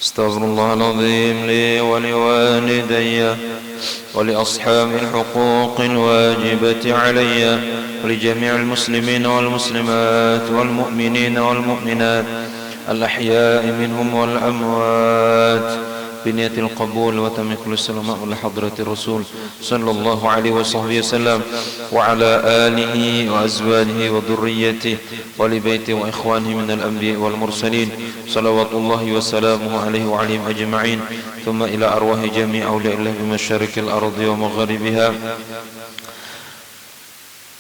استغفر الله العظيم لي ولوالدي ولأصحاب الحقوق الواجبة علي ولجميع المسلمين والمسلمات والمؤمنين والمؤمنات الأحياء منهم والأموات بنية القبول وتم كل السلام لحضرة الرسول صلى الله عليه وصحبه وسلم وعلى آله وأزواجه وذريته ولبيته وإخوانه من الأنبياء والمرسلين صلوات الله وسلامه عليه وعليهم أجمعين، ثم إلى أرواح جميع أولياء الله بمشارق الأرض ومغاربها،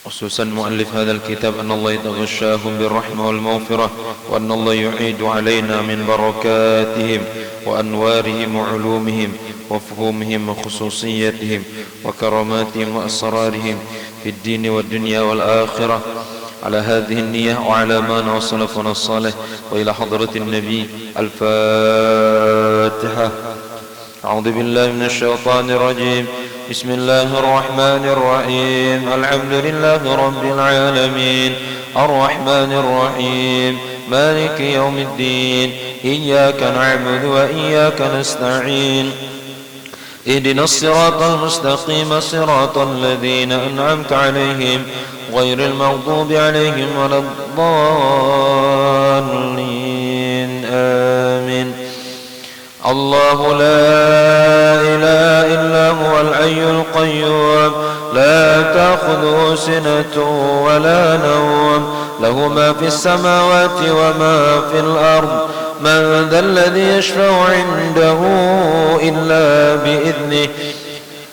خصوصا مؤلف هذا الكتاب، أن الله يتغشاهم بالرحمة والمغفرة، وأن الله يعيد علينا من بركاتهم وأنوارهم وعلومهم وفهومهم وخصوصيتهم وكراماتهم وأسرارهم في الدين والدنيا والآخرة على هذه النية وعلى ما نوصلفنا الصالح، وإلى حضرة النبي. الفاتحة. أعوذ بالله من الشيطان الرجيم. بسم الله الرحمن الرحيم. الحمد لله رب العالمين الرحمن الرحيم مالك يوم الدين، إياك نعبد وإياك نستعين، اهدنا الصراط المستقيم صراط الذين أنعمت عليهم غير المغضوب عليهم ولا الضالين، آمين. الله لا إله إلا هو الحي القيوم لا تأخذه سنة ولا نوم، له ما في السماوات وما في الأرض، من ذا الذي يشفع عنده إلا بإذنه،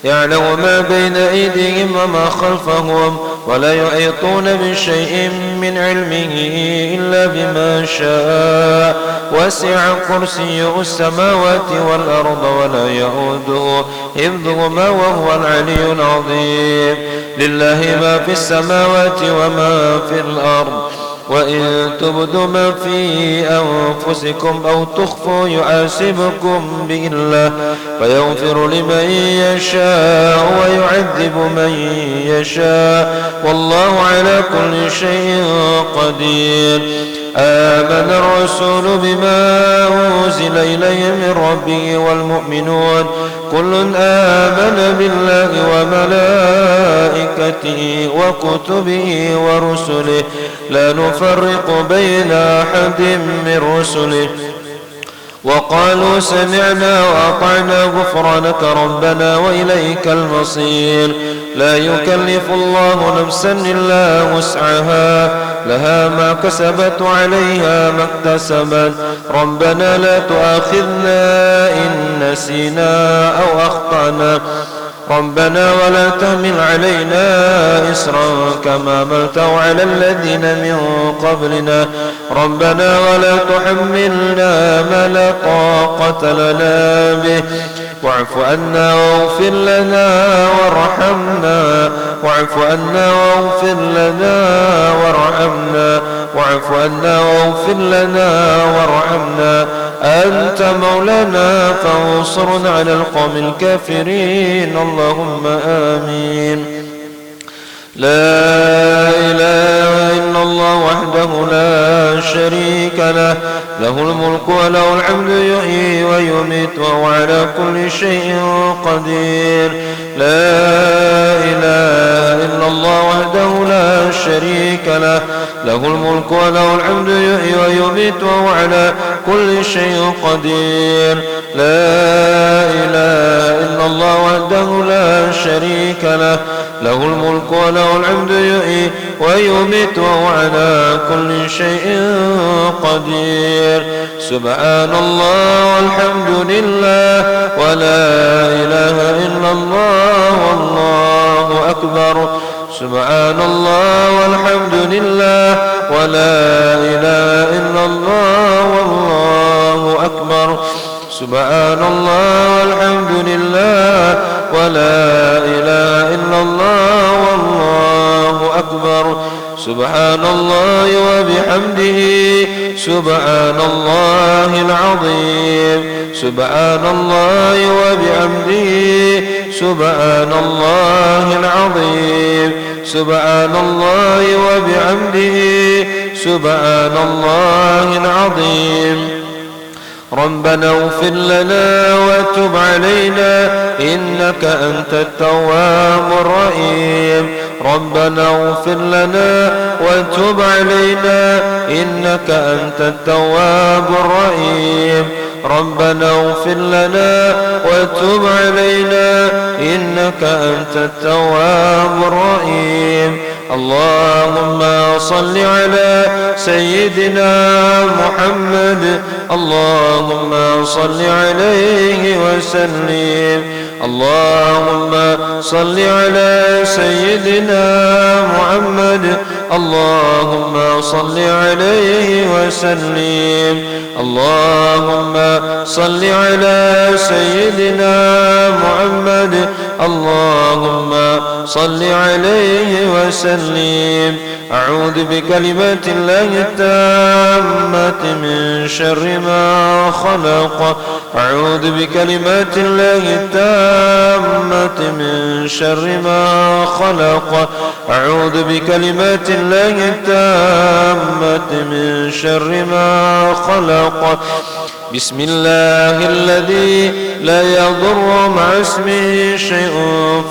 يعلم ما بين أيديهم وما خلفهم، ولا يحيطون بشيء من علمه إلا بما شاء، وسع كرسيه السماوات والأرض ولا يؤوده حفظهما وهو العلي العظيم. لله ما في السماوات وما في الأرض، وإن تبدوا ما في أنفسكم أو تخفوا يحاسبكم به الله، فيغفر لمن يشاء ويعذب من يشاء، والله على كل شيء قدير. آمن الرسول بما أنزل إليه من ربه والمؤمنون كل آمن بالله وملائكته وكتبه ورسله لا نفرق بين أحد من رسله، وقالوا سمعنا وأطعنا غفرانك ربنا وإليك المصير. لا يكلف الله نفسا إلا وسعها، لها ما كسبت وعليها ما اكتسبت، ربنا لا تؤاخذنا إن نسينا أو أخطأنا، ربنا ولا تحمل علينا إصرا كما حملته على الذين من قبلنا، ربنا ولا تحملنا ما لا طاقة لنا به، واعف عنا واغفر لنا وارحمنا، واعف عنا واغفر لنا وارحمنا، واعف عنا واغفر لنا وارحمنا، أنت مولانا فانصرنا على القوم الكافرين، اللهم آمين. لا إله إلا الله وحده لا شريك له، له الملك وله الحمد يحيي ويميت وهو على كل شيء قدير. لا إله إلا الله وحده لا شريك له، له الملك وله الحمد يحيي ويميت وهو على كل شيء قدير. لا إله إلا الله وحده لا شريك له، له الملك وله الحمد يحيي ويميت وهو على كل شيء قدير. سبحان الله والحمد لله ولا إله إلا الله والله أكبر. سبحان الله والحمد لله ولا إله إلا الله والله أكبر. سبحان الله والحمد لله ولا إله إلا الله والله أكبر. سبحان الله وبحمده سبحان الله العظيم. سبحان الله وبحمده سبحان الله العظيم. سبحان الله وبحمده سبحان الله العظيم. ربنا اغفر لنا وتب علينا إنك أنت التواب الرحيم ربنا اغفر لنا وتب علينا إنك أنت التواب الرحيم ربنا اغفر لنا وتب علينا إنك أنت التواب الرحيم اللهم صل على سيدنا محمد اللهم صل عليه وسلم اللهم صل على سيدنا محمد اللهم صل عليه وسلم اللهم صل على سيدنا محمد اللهم صل عليه وسلم أعوذ بكلمات الله التامة من شر ما خلق أعوذ بكلمات الله التامة من شر ما خلق أعوذ بكلمات الله التامة من شر ما خلق بسم الله الذي لا يضر مع اسمه شيء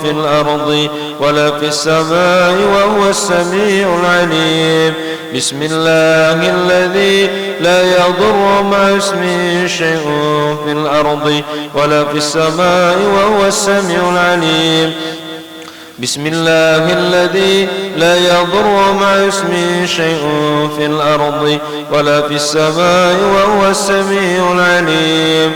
في الأرض ولا في السماء وهو السميع العليم بسم الله الذي لا يضر مع اسمه شيء في الأرض ولا في السماء وهو السميع العليم بسم الله الذي لا يضر مع اسمه شيء في الأرض ولا في السماء وهو السميع العليم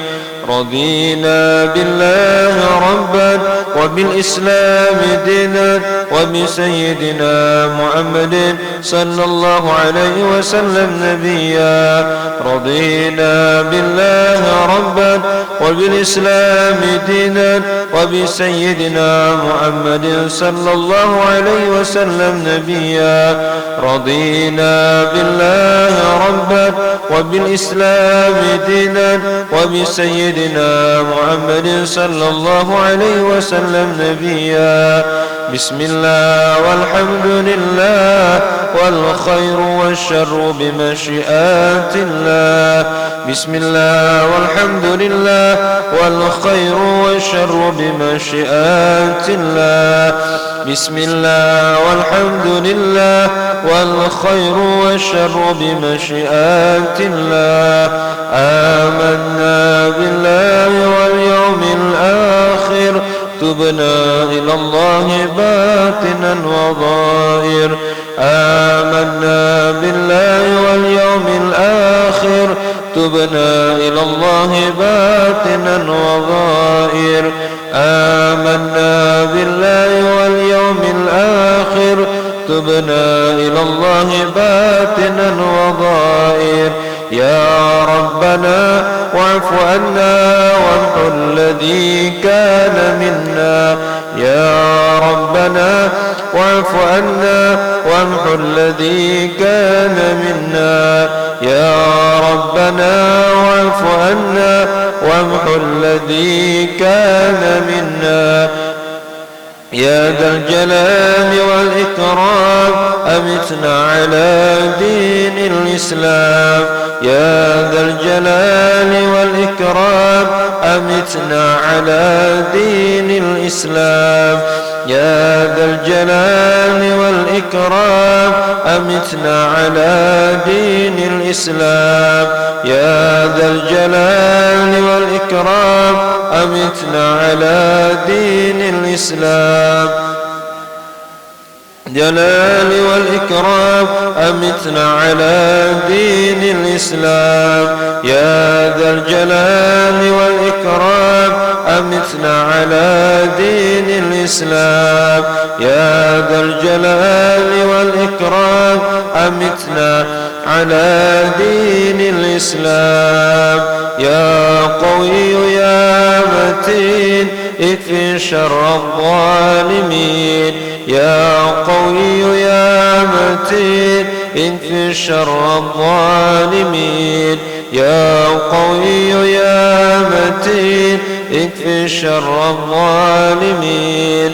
رضينا بالله ربا وبالإسلام دينا وبسيدنا محمد صلى الله عليه وسلم نبيا رضينا بالله ربا وبالإسلام دينا وبسيدنا محمد صلى الله عليه وسلم نبيا رضينا بالله ربا وبالإسلام دينا وبسيدنا محمد صلى الله عليه وسلم نبيا بسم الله والحمد لله والخير والشر بمشيئات الله بسم الله والحمد لله والخير والشر بمشيئات الله بسم الله والحمد لله والخير والشر بمشيئات الله آمنا بالله واليوم الآخر تبنا إلى الله باطنا وظاهر آمنا بالله واليوم الآخر تبنا إلى الله باطنا وظاهر آمنا بالله واليوم الآخر تبنا إلى الله باطنا وظاهر يا ربنا واعف عنا وامحو الذي كان منا يا ربنا واعف عنا وامحو الذي كان منا يا ربنا واعف عنا وامحو الذي كان منا يا ذا الجلال والإكرام أمتنا على دين الإسلام يا ذا الجلال والإكرام أمتنا على دين الإسلام يا ذا الجلال والإكرام أمتنا على دين الإسلام يا ذا الجلال والإكرام أمتنا على دين الإسلام جلال والإكرام أمتنا على دين الإسلام يا ذا الجلال والإكرام أمتنا على دين الإسلام يا ذا الجلال والإكرام أمتنا على دين الإسلام يا قوي يا متين اكفي شر الظالمين يا قوي يا متين اكفي شر الظالمين يا قوي يا متين اكفي شر الظالمين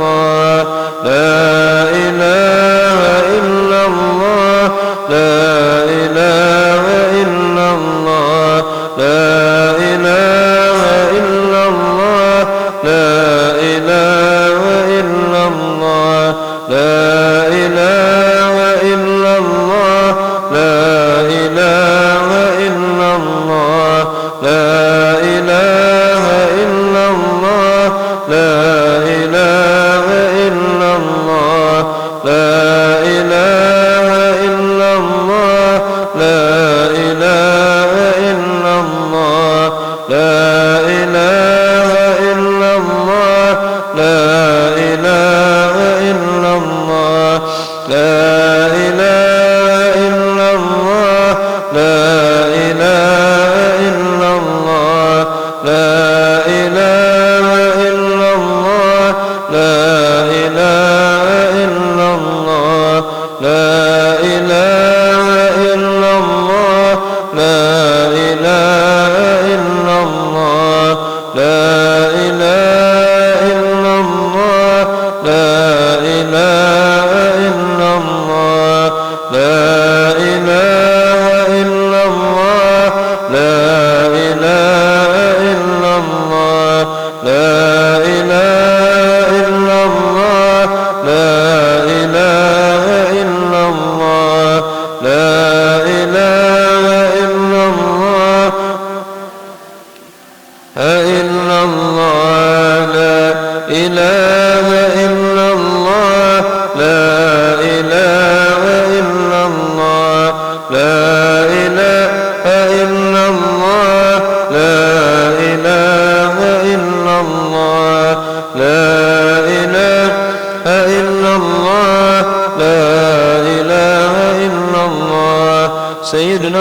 الله لا إله إلا الله لا إله إلا الله لا إله إلا الله لا إله إلا الله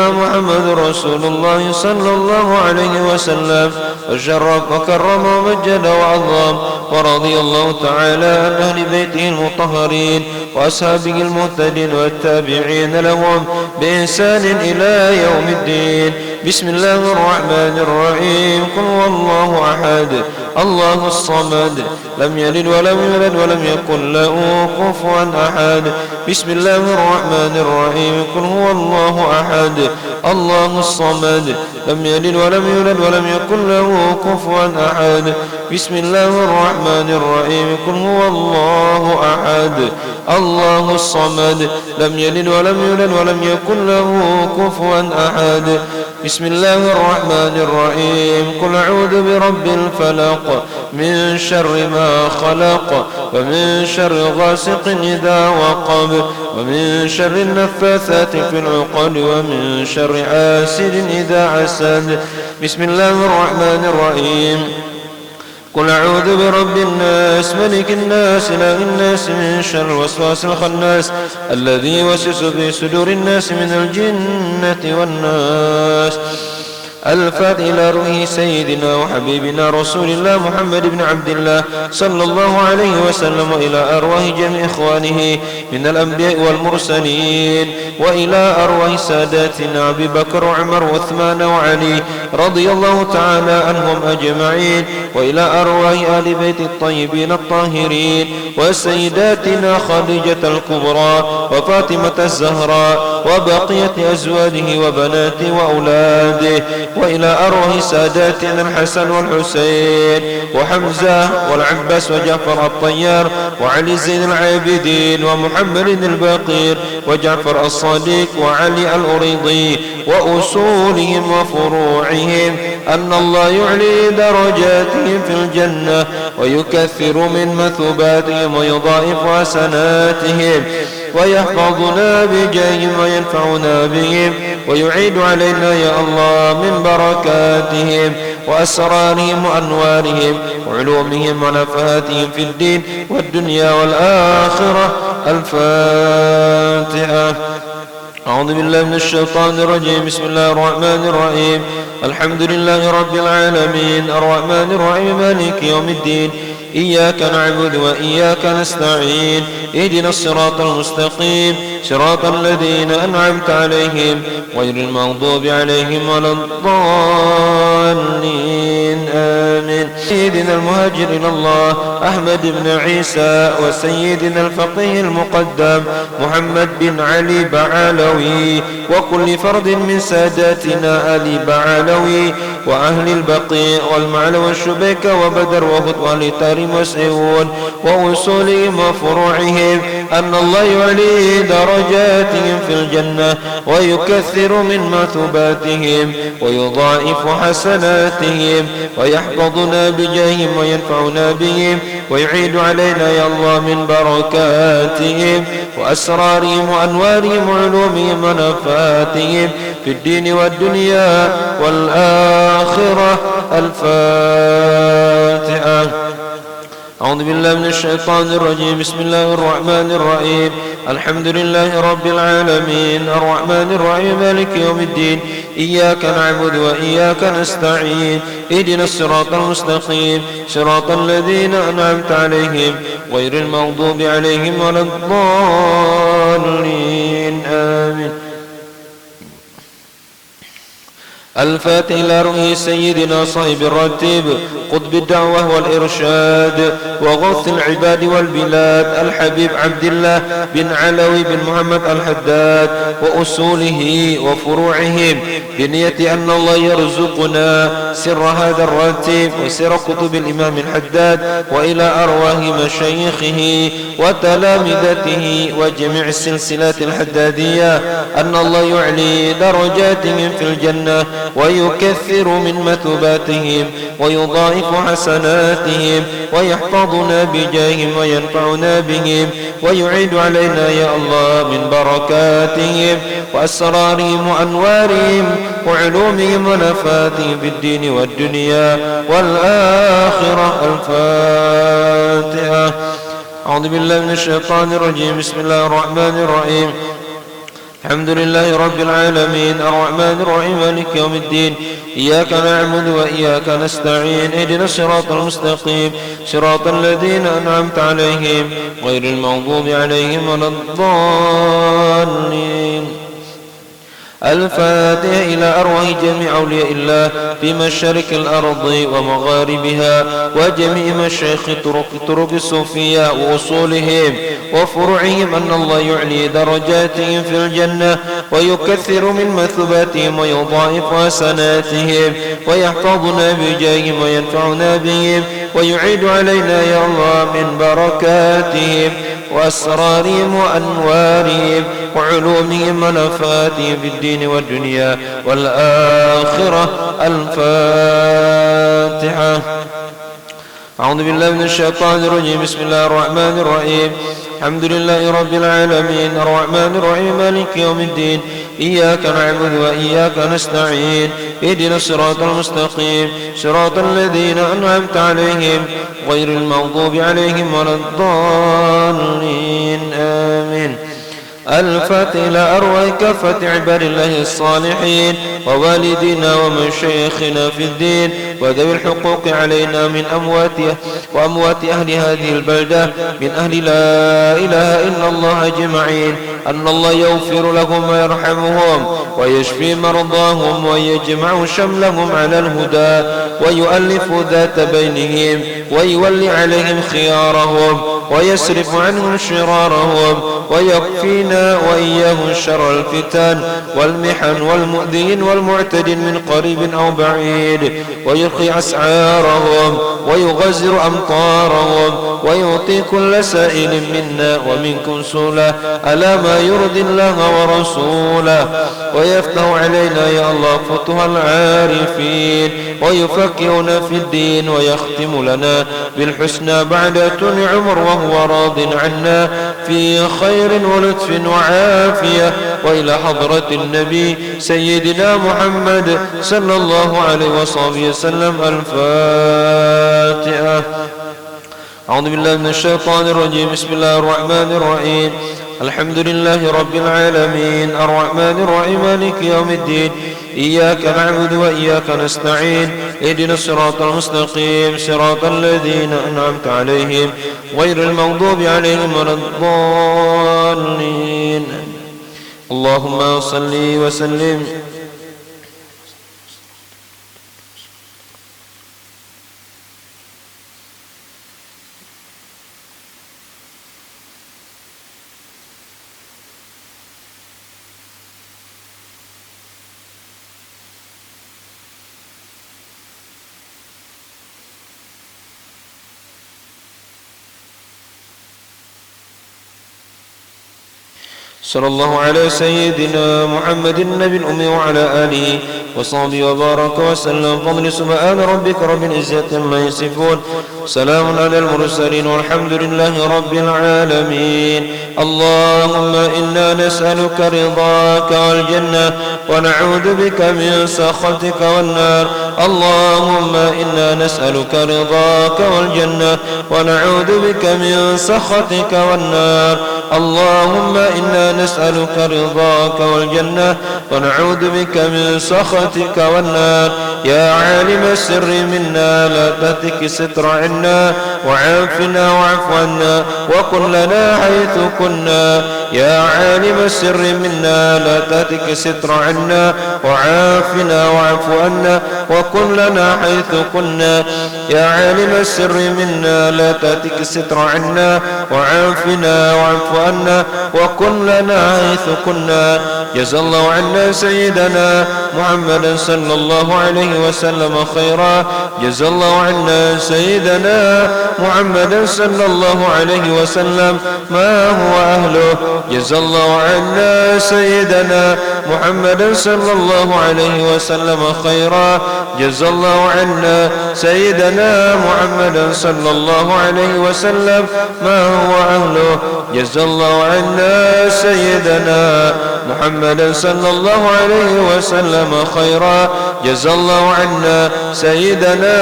سيدنا محمد رسول الله صلى الله عليه وسلم وشرف وكرم ومجد وعظم. ورضي الله تعالى عن أهل بيته المطهرين وأصحابه المهتدين والتابعين لهم بإحسان إلى يوم الدين. بسم الله الرحمن الرحيم. قل هو الله أحد الله الصمد لم يلد ولم يولد ولم يكن له كفوا أحد. بسم الله الرحمن الرحيم. قل هو الله أحد الله الصمد لم يلد ولم يولد ولم يكن له كفوا أحد. بسم الله الرحمن الرحيم. قل هو الله أحد الله الصمد لم يلد ولم يولد ولم يكن له كفوا أحد. بسم الله الرحمن الرحيم. قل أعوذ برب الفلق من شر ما خلق ومن شر غاسق إذا وقب ومن شر النفاثات في العقد ومن شر حاسد إذا حسد. بسم الله الرحمن الرحيم. قل أعوذ برب الناس ملك الناس إله الناس من شر الوسواس الخناس الذي يوسوس في صدور الناس من الجنة والناس. الفاتحة إلى روح سيدنا وحبيبنا رسول الله محمد بن عبد الله صلى الله عليه وسلم وإلى أرواح جميع إخوانه من الأنبياء والمرسلين وإلى أرواح ساداتنا أبي بكر وعمر وعثمان وعلي رضي الله تعالى عنهم أجمعين وإلى أرواح آل بيت الطيبين الطاهرين وسيداتنا خديجة الكبرى وفاطمة الزهراء وبقية أزواجه وبناته وأولاده وإلى أرواح ساداتنا الحسن والحسين وحمزة والعباس وجعفر الطيار وعلي زين العابدين ومحمد الباقر وجعفر الصادق وعلي الأريضي وأصولهم وفروعهم أن الله يعلي درجاتهم في الجنة ويكثر من مثوباتهم ويضاعف حسناتهم ويحفظنا بجاههم وينفعنا بهم ويعيد علينا يا الله من بركاتهم وأسرارهم وأنوارهم وعلومهم ونفحاتهم في الدين والدنيا والآخرة. الفاتحة. أعوذ بالله من الشيطان الرجيم. بسم الله الرحمن الرحيم. الحمد لله رب العالمين الرحمن الرحيم مالك يوم الدين إياك نعبد وإياك نستعين اهدنا الصراط المستقيم صراط الذين أنعمت عليهم غير المغضوب عليهم ولا الضالين آمين. سيدنا المهاجر إلى الله أحمد بن عيسى وسيدنا الفقيه المقدم محمد بن علي بعلوي وكل فرد من ساداتنا آل بعلوي وأهل البقيع والمعل والشبيك وبدر وهد وأهل تاريم وسعود وأصولهم وفروعهم أن الله يعلي درجاتهم في الجنة ويكثر من مثوباتهم ويضاعف حسناتهم ويحفظنا بجاههم وينفعنا بهم ويعيد علينا يا الله من بركاتهم وأسرارهم وأنوارهم وعلومهم ونفاتهم في الدين والدنيا والآخرة. الفاتحة. أعوذ بالله من الشيطان الرجيم. بسم الله الرحمن الرحيم. الحمد لله رب العالمين الرحمن الرحيم مالك يوم الدين إياك نعبد وإياك نستعين اهدنا الصراط المستقيم صراط الذين أنعمت عليهم غير المغضوب عليهم ولا الضالين آمين. الفاتح إلى رؤية سيدنا صاحب الرتيب قطب الدعوة والإرشاد وغوث العباد والبلاد الحبيب عبد الله بن علوي بن محمد الحداد وأصوله وفروعهم بنية أن الله يرزقنا سر هذا الرتيب وسر كتب الإمام الحداد وإلى أرواح مشايخه وتلامذته وجميع السلسلات الحدادية أن الله يعلي درجاتهم في الجنة ويكثر من مثوباتهم ويضاعف حسناتهم ويحفظنا بجاههم وينفعنا بهم ويعيد علينا يا الله من بركاتهم وأسرارهم وأنوارهم وعلومهم ونفاتهم في الدين والدنيا والآخرة. الفاتحة. أعوذ بالله من الشيطان الرجيم. بسم الله الرحمن الرحيم. الحمد لله رب العالمين الرحمن الرحيم مالك يوم الدين إياك نعبد وإياك نستعين اهدنا الصراط المستقيم صراط الذين أنعمت عليهم غير المغضوب عليهم ولا الضالين. الفاتحة إلى أرواح جميع أولياء الله في مشارق الأرض ومغاربها وجميع مشايخ طرق الصوفية وأصولهم وفروعهم أن الله يعلي درجاتهم في الجنة ويكثر من مثوباتهم ويضاعف حسناتهم ويحفظنا بجاههم وينفعنا بهم ويعيد علينا يا الله من بركاتهم وأسرارهم وأنوارهم وعلومهم ونفاتهم في الدين والدنيا والآخرة. الفاتحة. أعوذ بالله من الشيطان الرجيم. بسم الله الرحمن الرحيم. الحمد لله رب العالمين الرحمن الرحيم مالك يوم الدين إياك نعبد وإياك نستعين اهدنا الصراط المستقيم صراط الذين أنعمت عليهم غير المغضوب عليهم ولا الضالين آمين. الفاتحة إلى أرواح كافة عباد الله الصالحين ووالدينا ومشايخنا في الدين وذوي الحقوق علينا من وأموات أهل هذه البلدة من أهل لا إله إلا الله أجمعين أن الله يغفر لهم ويرحمهم ويشفي مرضاهم ويجمع شملهم على الهدى ويؤلف ذات بينهم ويولي عليهم خيارهم ويصرف عنهم شرارهم ويكفينا وإياهم شر الفتن والمحن والمؤذين والمعتدين من قريب أو بعيد ويلقي أسعارهم ويغزر أمطارهم ويعطي كل سائل منا ومنكم سؤلا ألا ما يرضي الله ورسوله ويفتح علينا يا الله فتح العارفين ويفكرنا في الدين ويختم لنا بالحسنى بعد طول عمر وهو راض عنا في خير ولطف وعافية. وإلى حضرة النبي سيدنا محمد صلى الله عليه وصحبه وسلم. الفاتحة. أعوذ بالله من الشيطان الرجيم. بسم الله الرحمن الرحيم. الحمد لله رب العالمين الرحمن الرحيم مالك يوم الدين إياك نعبد وإياك نستعين اهدنا الصراط المستقيم صراط الذين أنعمت عليهم غير المغضوب عليهم ولا الضالين. اللهم صل وسلم صلى الله على سيدنا محمد النبي الأمي وعلى آله وصحبه وبارك وسلم. فضل سبحان ربك رب العزة عما يصفون سلام على المرسلين والحمد لله رب العالمين. اللهم إنا نسألك رضاك والجنة ونعوذ بك من سخطك والنار. اللهم إنا نسألك رضاك والجنة ونعوذ بك من سخطك والنار. اللهم إنا نسألك رضاك والجنة ونعوذ بك من سخطك والنار. يا عالم السر منا لا تهتك ستر عنا وعافنا واعف عنا وكن لنا حيث كنا. يا عالم السر منا لا تهتك ستر عنا وعافنا واعف عنا وكن لنا حيث كنا. يا عالم السر منا لا تهتك ستر عنا وعافنا واعف عنا وكن لنا حيث كنا. جزا الله عنا سيدنا محمدا صلى الله عليه وسلم خيرا. جزا الله عنا سيدنا محمدا صلى الله عليه وسلم ما هو أهله. جزا الله عنا سيدنا محمدا صلى الله عليه وسلم خيرا. جزا الله عنا سيدنا محمدا صلى الله عليه وسلم ما هو أهله. جزا الله عنا سيدنا محمدا صلى الله عليه وسلم خيرا. جزا الله عنا سيدنا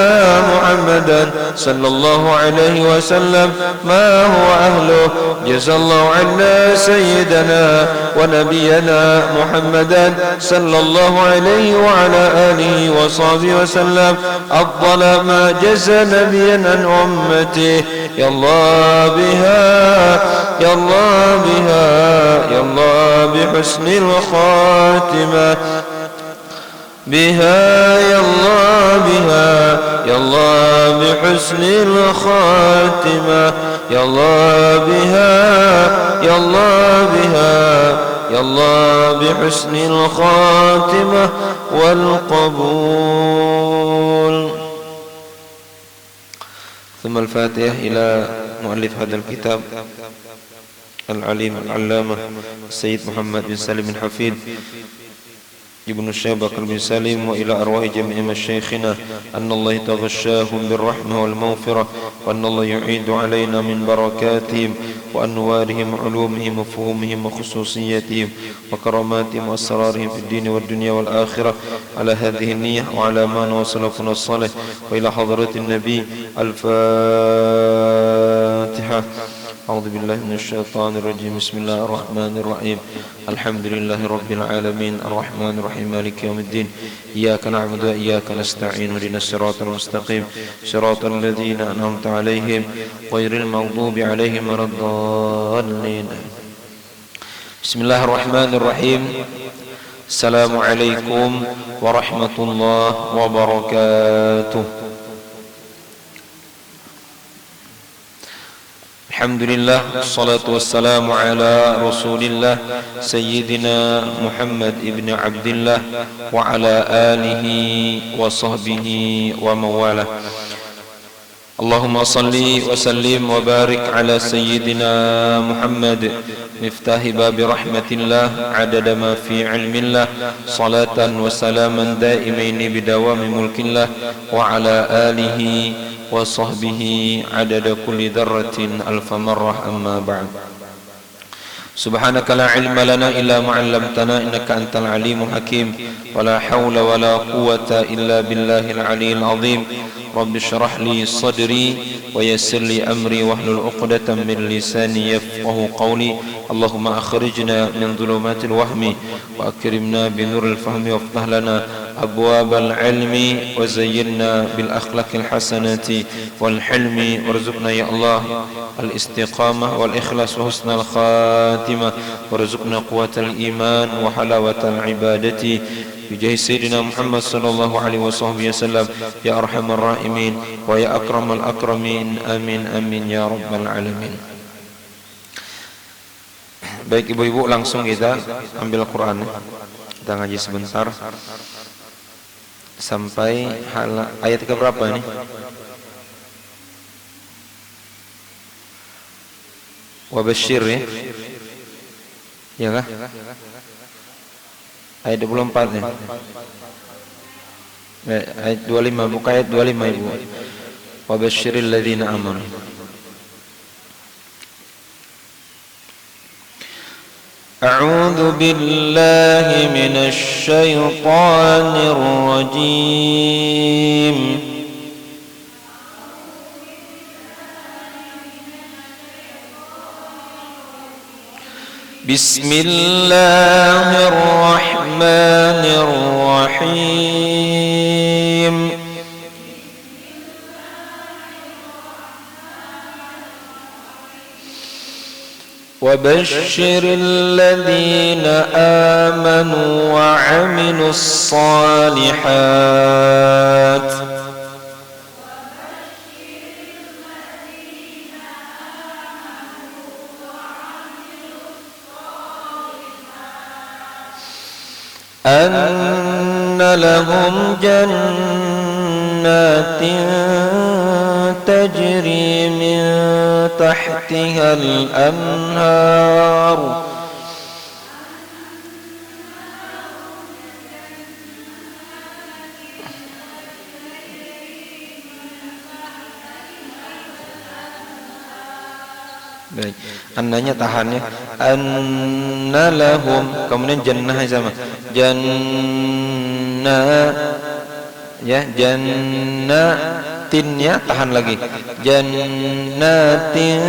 محمدا صلى الله عليه وسلم ما هو أهله. جزا الله عنا سيدنا ونبينا محمدا صلى الله عليه وعلى آله وصحبه وسلم أفضل ما جزى نبيا عن أمته. يا الله بها يا الله بها يا الله بحسن الخاتمة بها يا الله بها يا الله بحسن الخاتمة يا الله بها يا الله بها يا الله بحسن الخاتمة والقبول. ثم الفاتحة إلى مؤلف هذا الكتاب العليم العلامة السيد محمد بن سالم بن حفيد ابن الشيخ بكر بن سالم، وإلى أرواح جميع مشايخنا أن الله يتغشاهم بالرحمة والمغفرة، وأن الله يعيد علينا من بركاتهم وأنوارهم علومهم وفهومهم وخصوصياتهم وكراماتهم وأسرارهم في الدين والدنيا والآخرة على هذه النية وعلى ما وصلفنا الصالح. وإلى حضرة النبي الفاتحة. أعوذ بالله من الشيطان الرجيم. بسم الله الرحمن الرحيم. الحمد لله رب العالمين الرحمن الرحيم مالك يوم الدين. إياك نعبد وإياك نستعين اهدنا الصراط المستقيم صراط الذين أنعمت عليهم غير المغضوب عليهم ولا الضالين. بسم الله الرحمن الرحيم. السلام عليكم ورحمة الله وبركاته. Alhamdulillah, wassalatu wassalamu ala rasulillah Sayyidina Muhammad ibn Abdillah wa ala alihi wa sahbihi wa mawalah. Allahumma salli wa sallim wa barik ala Sayyidina Muhammad miftahi babi rahmatillah adada ma fi ilmillah salatan wa salaman daimaini bidawami mulkillah wa ala alihi wa sahbihi adada kulli dharratin alfa marrah amma ba'd. Subhanaka la ilma lana illa ma 'allamtana innaka antal alimul hakim wa la hawla wa la quwwata illa billahil aliyyil azim. Rabbi shrah li sadri wa yassir li amri wahlul 'uqdatam min lisani yafqahu qawli. Allahumma akhrijna min dhulumatil wahmi wa akrimna bi nuril fahmi waftah lana أبواب العلم وزينا بالأخلاق الحسنة والحلم وارزقنا يا الله الاستقامة والإخلاص وحسن الخاتمة وارزقنا قوة الإيمان وحلاوة العبادة بجاه سيدنا محمد صلى الله عليه وسلم يا أرحم الراحمين ويا أكرم الأكرمين آمين آمين يا رب العالمين. Baik ibu-ibu, langsung kita ambil Quran. Kita ngaji sebentar sampai ayat ke berapa ini? Wabashir ya? Ya kah? Ayat 24 ya? Ayat 25, bukan ayat 25 ibu. Wabashiril ladzina amanu. أعوذ بالله من الشيطان الرجيم. بسم الله الرحمن الرحيم. وبشر الذين آمنوا وعملوا الصالحات أن لهم جنات تجري من تحتها الأنهار Baik, annanya tahannya anna lahum, kemudian jannah sama jannah ya, jannatinnya tahan lagi jannatin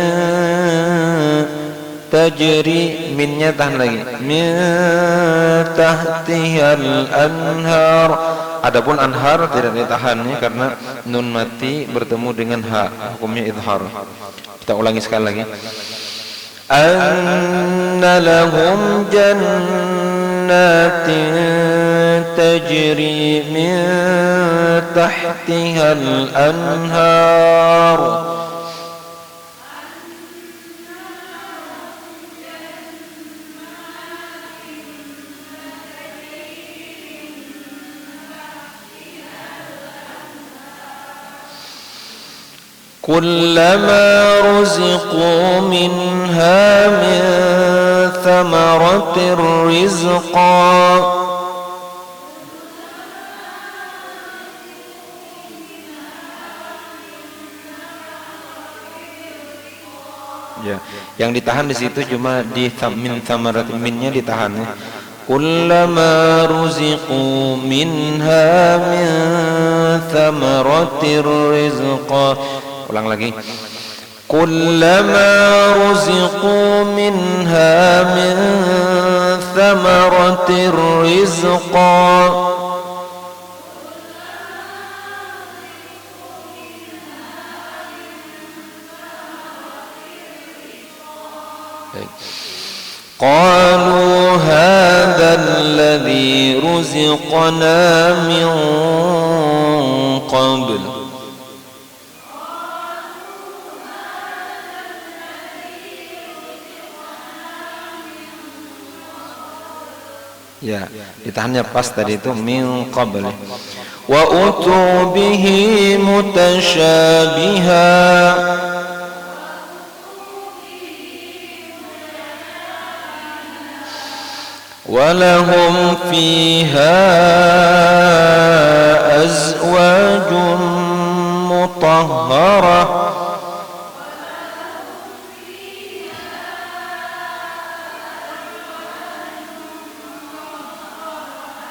tajri, minnya tahan lagi, min tahtihal anhar. Adapun anhar tidak ditahannya karena nun mati bertemu dengan ha, hukumnya idhar. Kita ulangi sekali lagi. Anna lahum jannatin tajri min tahtihal anhar. كلما رزقوا منها من ثمرة رزقا ya, yang ditahan di situ cuma di min thamarat, minnya ditahan ya. Kullama ruziqu minha min thamaratir rizqa. Ulang lagi. Kullama ruziqu minha min thamaratir rizqa. Qalu hadzal ladzi ruziqna min qabl. Ya, ditahannya pas tadi itu min qabl. Wa utu bihi mutasyabiha. Walahum fiha azwajun mutahharah.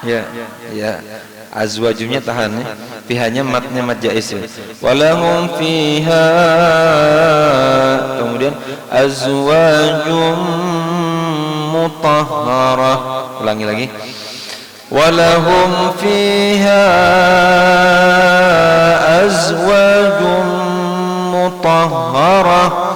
Ya, ya, azwajumnya tahan ya. Fihanya matnya mat jaiz ya. Walahum fiha, kemudian azwajum mutahharah. Ulangi lagi. Walahum fiha azwajum mutahharah.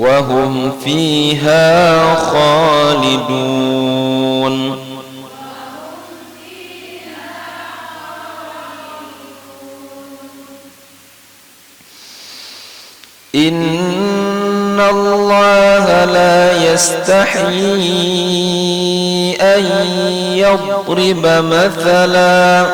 Wa hum fiha khalidun. Inna Allah la yastahi an yadriba mathala.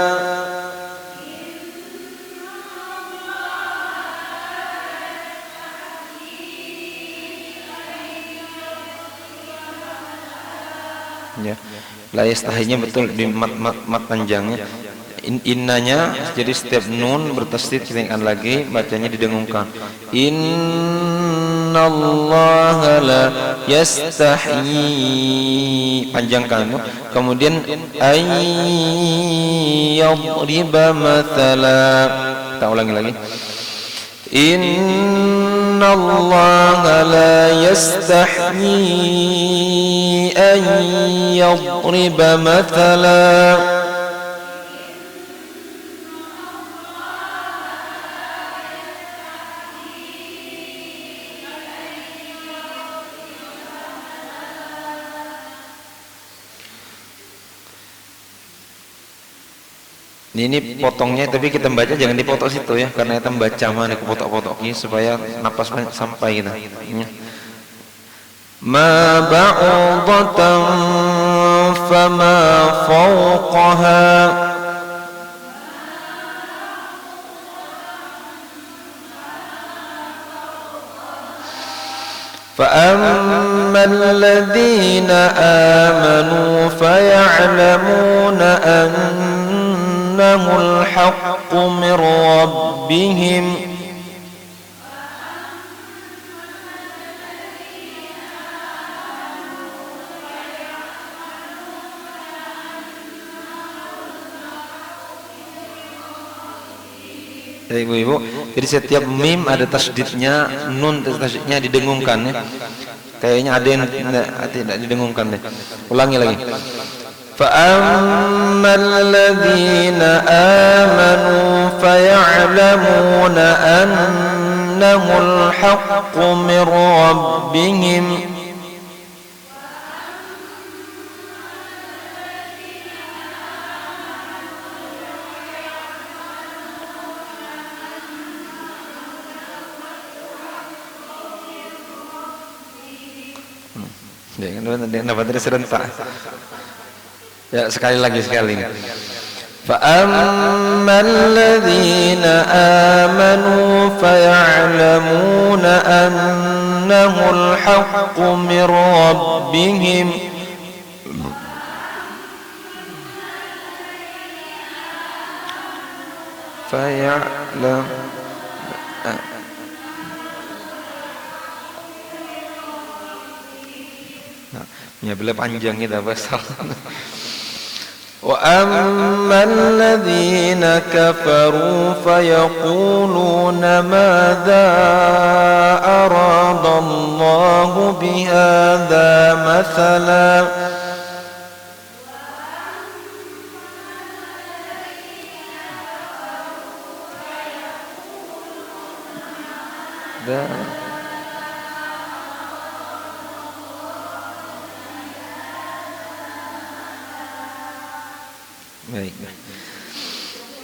Ya, la yastahinya betul di mat panjangnya. Innanya jadi setiap nun bertasydid kita lagi bacanya didengungkan. Innallaha la yastahi, panjangkan. Kemudian ayyadriba mathala. Kita ulangi lagi. Innallaha la yastahi an yadriba mathala. Ini potongnya, tapi kita baca jangan dipotong situ ya, karena kita baca mana kepotok-potoknya supaya napas sampai kita. Ma ba'udatan fama fawqaha. فأما الذين آمنوا فيعلمون أنه الحق من ربهم Ya, ibu-ibu. Jadi setiap mim ada tasdidnya, nun tasdidnya didengungkan ya. Kayaknya ada yang tidak didengungkan deh. Ulangi lagi. فَأَمَّا الَّذِينَ آمَنُوا فَيَعْلَمُونَ أَنَّهُ الْحَقُّ مِنْ رَبِّهِمْ Dapat dari serentak. Ya, sekali lagi. فَأَمَّا الَّذِينَ آمَنُوا فَيَعْلَمُونَ أَنَّهُ الْحَقُّ مِنْ رَبِّهِمْ Ya, bila panjang kita bahasa. وَأَمَّا الَّذِينَ كَفَرُوا فَيَقُولُونَ مَاذَا أَرَادَ اللَّهُ بِهَذَا مَثَلًا Baik.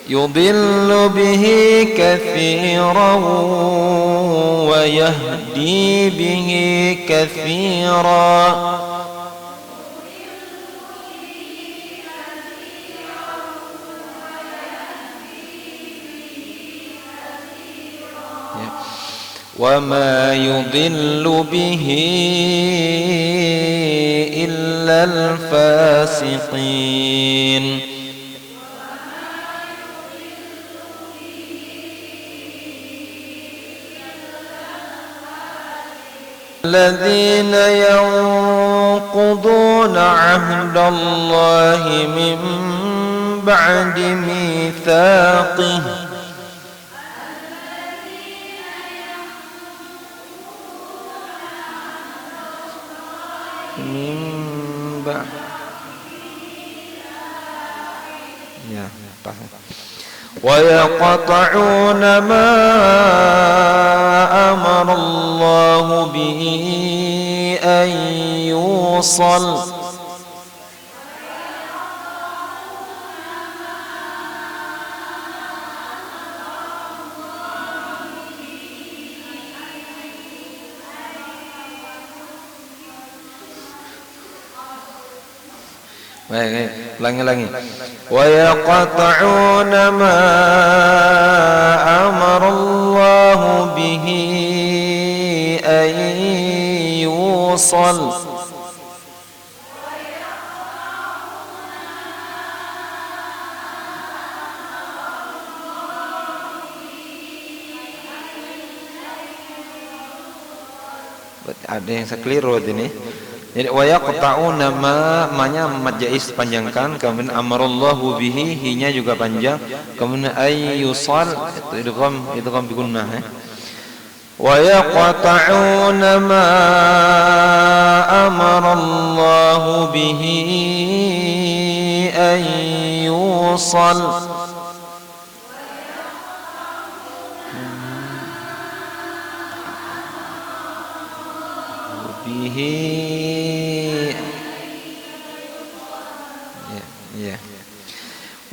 يضل به كثيرا ويهدي به كثيرا وما يضل به إلا الفاسقين الذين ينقضون عهد الله من بعد ميثاقه ويقطعون ما أمر الله به أن يوصل ulangi ويقطعون ما أمر الله به أن يوصل ada yang sekeliru ini. Jadi wa yaqta'una ma-nya mad jaiz panjangkan, kemudian amarallahu bihi hi-nya juga panjang, kemudian ayyusal itu idgham bi gunnah ya. Wa yaqta'una ma amarallahu bihi ayyusal bihi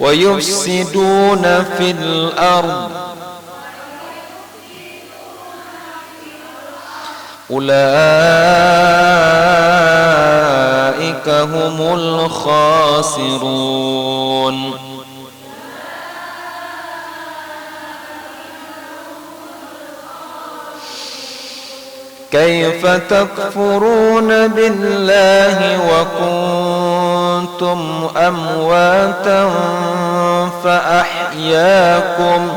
وَيُفْسِدُونَ فِي الْأَرْضِ أُولَئِكَ هُمُ الْخَاسِرُونَ كيف تكفرون بالله وكنتم أمواتا فأحياكم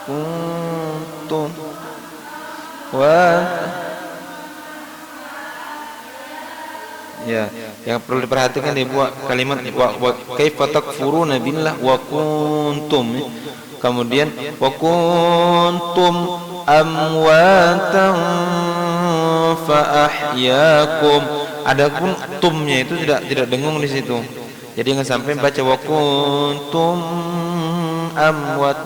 كنتم Ya, yang perlu diperhatikan Ibu kalimat wa kaifa takfuruna billah wa kuntum. Kemudian wa kuntum amwatan fa ahyaakum. Adapun tumnya itu tidak dengung di situ. Jadi jangan sampai baca wa kuntum amwat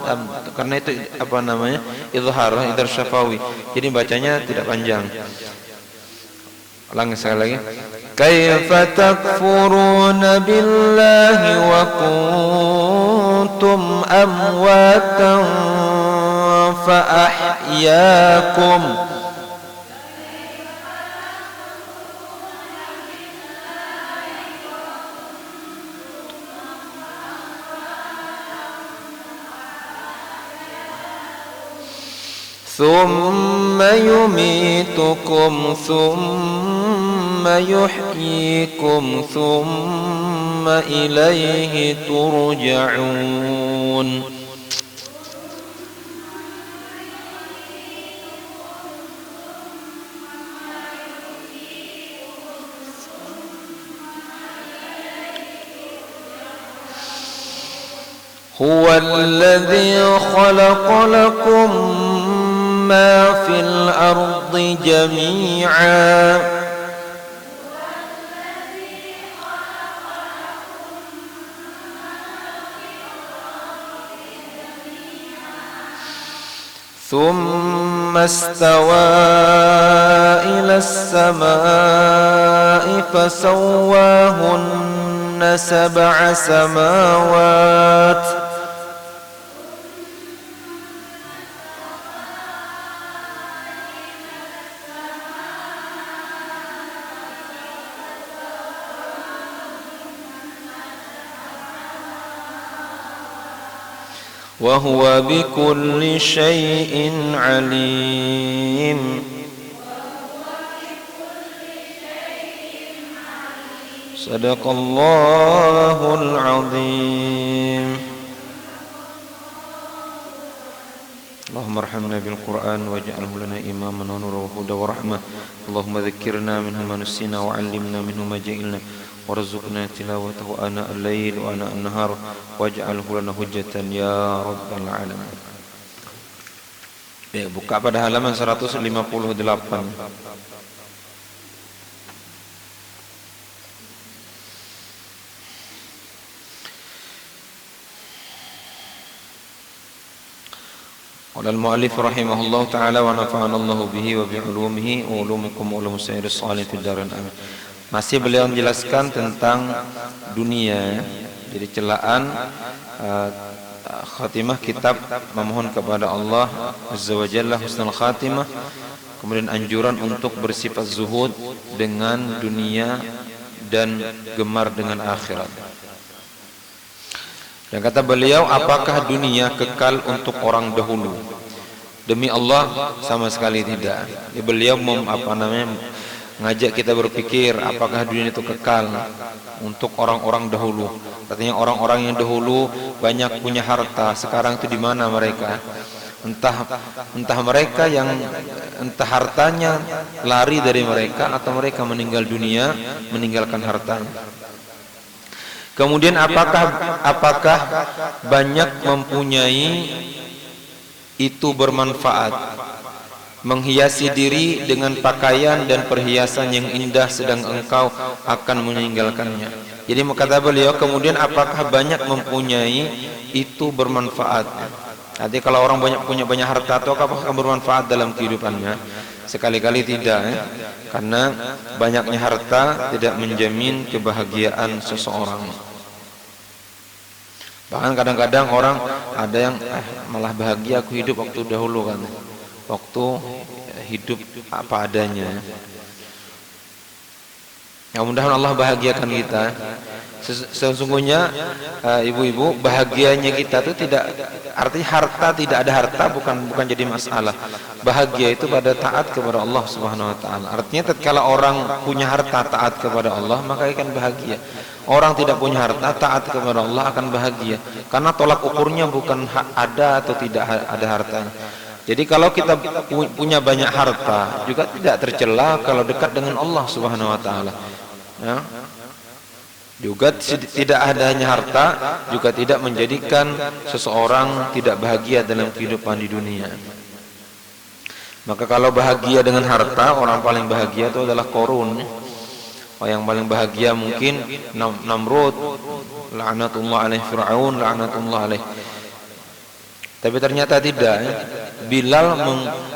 karena itu apa namanya? Izhar syafawi. Jadi bacanya tidak panjang. Ulang sekali lagi. Kaifa takfuruna billahi wa kuntum amwatan fa ahyaakum. ثم يميتكم ثم يحييكم ثم إليه ترجعون. هو الذي خلق لكم ما في الأرض جميعا ثم استوى إلى السماء فسواهن سبع سماوات وهو بكل شيء عليم. صدق الله العظيم. اللهم ارحمنا بالقرآن واجعله لنا إماما ونورا وهدى ورحمة. اللهم ذكرنا منه ما نسينا وعلمنا منه ما جهلنا وارزقنا تلاوته آناء الليل وآناء النهار واجعله لنا حجة يا رب العالمين. Ya, buka pada halaman 158. Qala al-mu'allif rahimahullah ta'ala wa nafa'ana Allah bihi wa bi'ulumihi wa ulumikum wa ulum sayyidis salihin fid darin amin. Masih beliau menjelaskan tentang dunia. Jadi celaan khatimah kitab memohon kepada Allah Azza wa Jalla husnul khatimah. Kemudian anjuran untuk bersifat zuhud dengan dunia dan gemar dengan akhirat. Dan kata beliau, apakah dunia kekal untuk orang dahulu? Demi Allah sama sekali tidak. Beliau ngajak kita berpikir apakah dunia itu kekal untuk orang-orang dahulu. Artinya orang-orang yang dahulu banyak punya harta, sekarang itu di mana mereka? Entah mereka yang entah hartanya lari dari mereka atau mereka meninggal dunia meninggalkan harta. Kemudian apakah banyak mempunyai itu bermanfaat? Menghiasi diri dengan pakaian dan perhiasan yang indah sedang engkau akan meninggalkannya. Jadi kata beliau, kemudian apakah banyak mempunyai itu bermanfaat? Nanti kalau orang punya banyak harta, atau apakah bermanfaat dalam kehidupannya? Sekali-kali tidak, ya? Karena banyaknya harta tidak menjamin kebahagiaan seseorang. Bahkan kadang-kadang orang ada yang malah bahagia aku hidup waktu dahulu kan. Waktu hidup apa adanya. Ya, mudah-mudahan Allah bahagiakan kita. Sesungguhnya ibu-ibu, bahagianya kita itu tidak artinya harta, tidak ada harta bukan jadi masalah. Bahagia itu pada taat kepada Allah Subhanahu wa taala. Artinya tatkala orang punya harta taat kepada Allah, maka akan bahagia. Orang tidak punya harta taat kepada Allah akan bahagia. Karena tolak ukurnya bukan ada atau tidak ada hartanya. Jadi kalau kita punya banyak harta juga tidak tercela kalau dekat dengan Allah Subhanahu wa taala. Ya. Juga tidak adanya harta juga tidak menjadikan seseorang tidak bahagia dalam kehidupan di dunia. Maka kalau bahagia dengan harta, orang paling bahagia itu adalah Qarun. Orang yang paling bahagia mungkin Namrud, la'natullah alaih, Fir'aun, la'natullah alaih. Tapi ternyata tidak. Bilal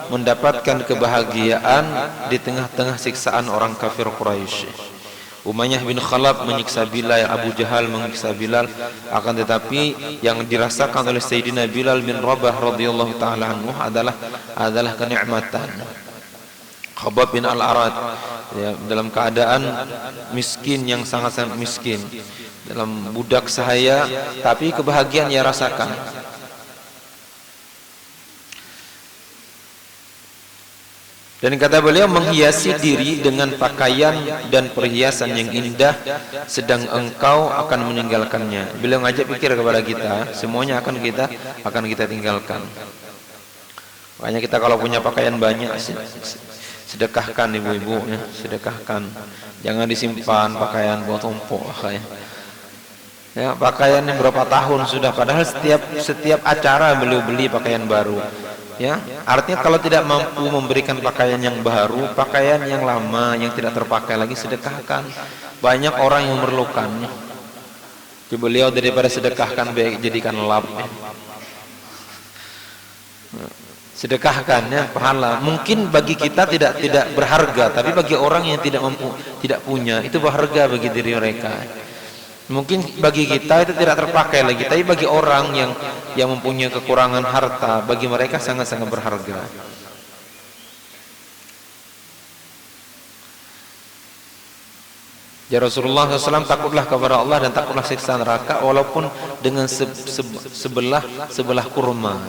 mendapatkan kebahagiaan di tengah-tengah siksaan orang kafir Quraisy. Umayyah bin Khalaf menyiksa Bilal, Abu Jahal menyiksa Bilal, akan tetapi yang dirasakan oleh Sayyidina Bilal bin Rabah radhiyallahu taala anhu adalah kenikmatan. Khabbab bin Al-Arat, ya, dalam keadaan miskin yang sangat-sangat miskin, dalam budak sahaya, tapi kebahagiaan ia rasakan. Dan kata beliau, menghiasi diri dengan pakaian dan perhiasan yang indah, sedang engkau akan meninggalkannya. Beliau ngajak pikir kepada kita, semuanya akan kita tinggalkan. Makanya kita kalau punya pakaian banyak, sedekahkan ibu-ibu, ya, sedekahkan. Jangan disimpan pakaian buat tumpuk. Ya, pakaian yang berapa tahun sudah, padahal setiap acara beliau beli pakaian baru. Ya, artinya kalau tidak mampu memberikan pakaian yang baru, pakaian yang lama yang tidak terpakai lagi sedekahkan. Banyak orang yang memerlukannya. Beliau daripada sedekahkan baik jadikan lap. Sedekahkannya pahala. Mungkin bagi kita tidak berharga, tapi bagi orang yang tidak mampu, tidak punya, itu berharga bagi diri mereka. Mungkin bagi kita itu tidak terpakai lagi, tapi bagi orang yang mempunyai kekurangan harta, bagi mereka sangat-sangat berharga. Ya Rasulullah SAW, takutlah kepada Allah dan takutlah siksa neraka walaupun dengan sebelah kurma.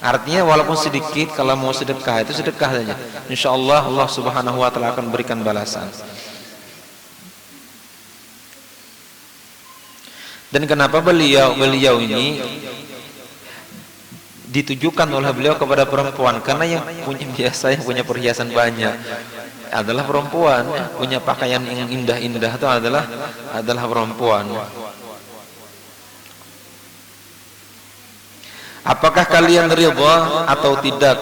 Artinya walaupun sedikit, kalau mau sedekah itu sedekah saja. InsyaAllah Allah Subhanahu wa Ta'ala akan berikan balasan. Dan kenapa beliau ini ditujukan oleh beliau kepada perempuan? Karena yang punya perhiasan banyak adalah perempuan, punya pakaian yang indah-indah itu adalah perempuan. Apakah kalian ridha atau tidak?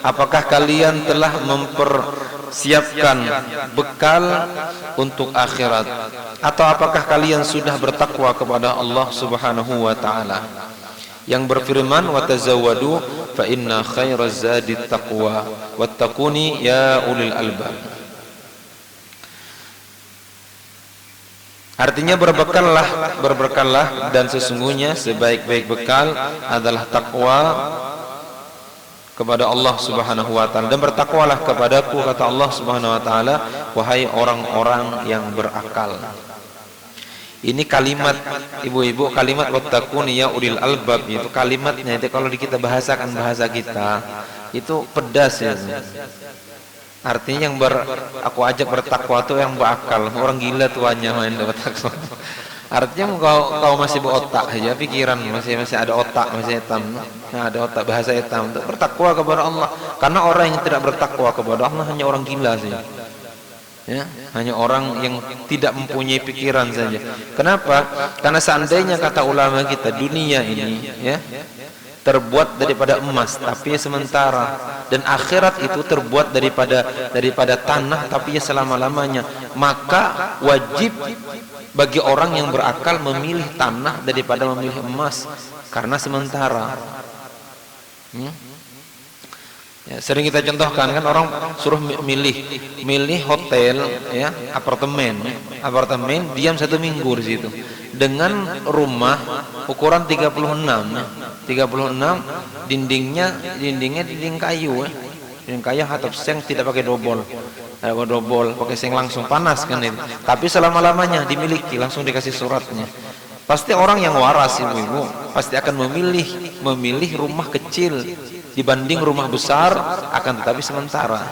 Apakah kalian telah mempersiapkan bekal untuk akhirat? Atau apakah kalian sudah bertakwa kepada Allah Subhanahu wa Ta'ala yang berfirman, wa tazawwadu fa inna khairaz zadi taqwa wattaquni ya ulil albab. Artinya berbekallah dan sesungguhnya sebaik-baik bekal adalah takwa kepada Allah Subhanahu wa Ta'ala, dan bertakwalah kepadaku, kata Allah Subhanahu wa Ta'ala, wahai orang-orang yang berakal. Ini kalimat ibu-ibu, kalimat wattaquni ya ulil albab, itu kalimatnya itu kalau kita bahasakan bahasa kita itu pedas ya. Artinya yang aku ajak bertakwa itu yang berakal. Orang gila tuanya main bertakwa. Artinya kau masih berotak saja, pikiran masih ada otak, masih hitam. Nah, ada otak, bahasa hitam untuk bertakwa kepada Allah. Karena orang yang tidak bertakwa kepada Allah hanya orang gila saja. Ya, hanya orang yang tidak mempunyai pikiran saja. Kenapa? Karena seandainya kata ulama kita dunia ini ya terbuat daripada emas tapi sementara, dan akhirat itu terbuat daripada tanah tapi selama-lamanya, maka wajib bagi orang yang berakal memilih tanah daripada memilih emas karena sementara. Ya, sering kita contohkan kan, orang suruh milih hotel ya, apartemen diam 1 minggu di situ dengan rumah ukuran 36 dinding kayu ya. Dinding kayu atap seng, tidak pakai dobol, pakai seng langsung, panas kan itu, tapi selama-lamanya dimiliki, langsung dikasih suratnya. Pasti orang yang waras ibu-ibu pasti akan memilih rumah kecil dibanding rumah besar, akan tetapi sementara.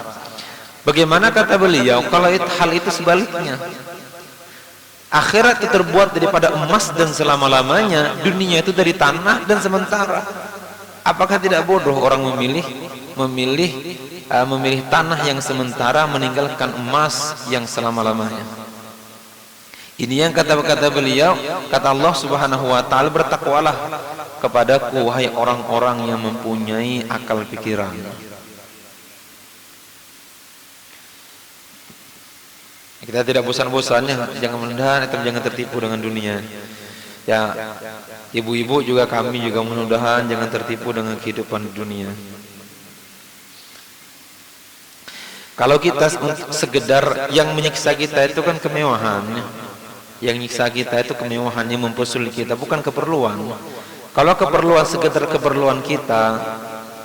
Bagaimana kata beliau kalau hal itu sebaliknya? Akhirat itu terbuat daripada emas dan selama-lamanya, dunia itu dari tanah dan sementara. Apakah tidak bodoh orang memilih tanah yang sementara meninggalkan emas yang selama-lamanya? Ini yang kata beliau, kata Allah Subhanahu wa taala, bertakwalah kepadaku wahai orang-orang yang mempunyai akal pikiran. Kita tidak bosan-bosannya jangan mudah-mudahan atau jangan tertipu dengan dunia. Ya, ibu-ibu juga kami juga mudah-mudahan jangan tertipu dengan kehidupan dunia. Kalau kita sekedar yang menyiksa kita itu kan kemewahan. Yang nyiksa kita itu kemewahannya mempersulit kita, bukan keperluan. Kalau keperluan sekedar keperluan kita,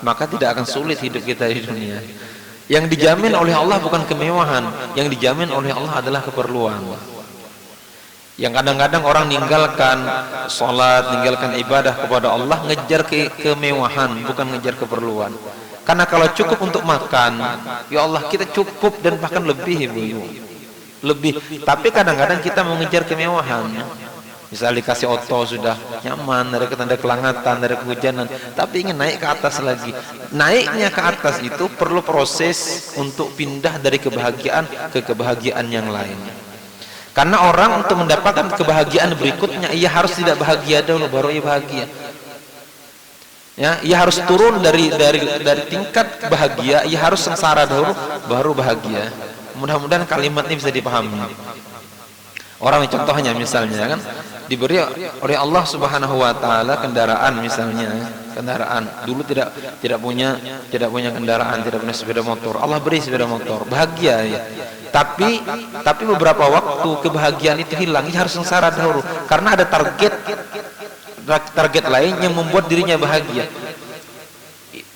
maka tidak akan sulit hidup kita di dunia. Yang dijamin oleh Allah bukan kemewahan, yang dijamin oleh Allah adalah keperluan. Yang kadang-kadang orang ninggalkan sholat, ninggalkan ibadah kepada Allah, ngejar kemewahan, bukan ngejar keperluan. Karena kalau cukup untuk makan, ya Allah kita cukup dan bahkan lebih, ibu-ibu. Lebih, tapi kadang-kadang kita mau ngejar kemewahan. Misal dikasih oto sudah nyaman, dari tanda kelangatan, dari kehujanan, tapi ingin naik ke atas lagi. Naiknya ke atas itu perlu proses untuk pindah dari kebahagiaan ke kebahagiaan yang lain. Karena orang untuk mendapatkan kebahagiaan berikutnya, ia harus tidak bahagia dulu baru ia bahagia. Ya, ia harus turun dari tingkat bahagia, ia harus sengsara dulu baru bahagia. Mudah-mudahan kalimat ini bisa dipahami. Orang contohnya misalnya kan diberi oleh Allah Subhanahu wa taala kendaraan, misalnya kendaraan, dulu tidak punya kendaraan, tidak punya sepeda motor, Allah beri sepeda motor, bahagia ya. Tapi beberapa waktu kebahagiaan itu hilang, ia harus sengsara dahulu karena ada target lain yang membuat dirinya bahagia.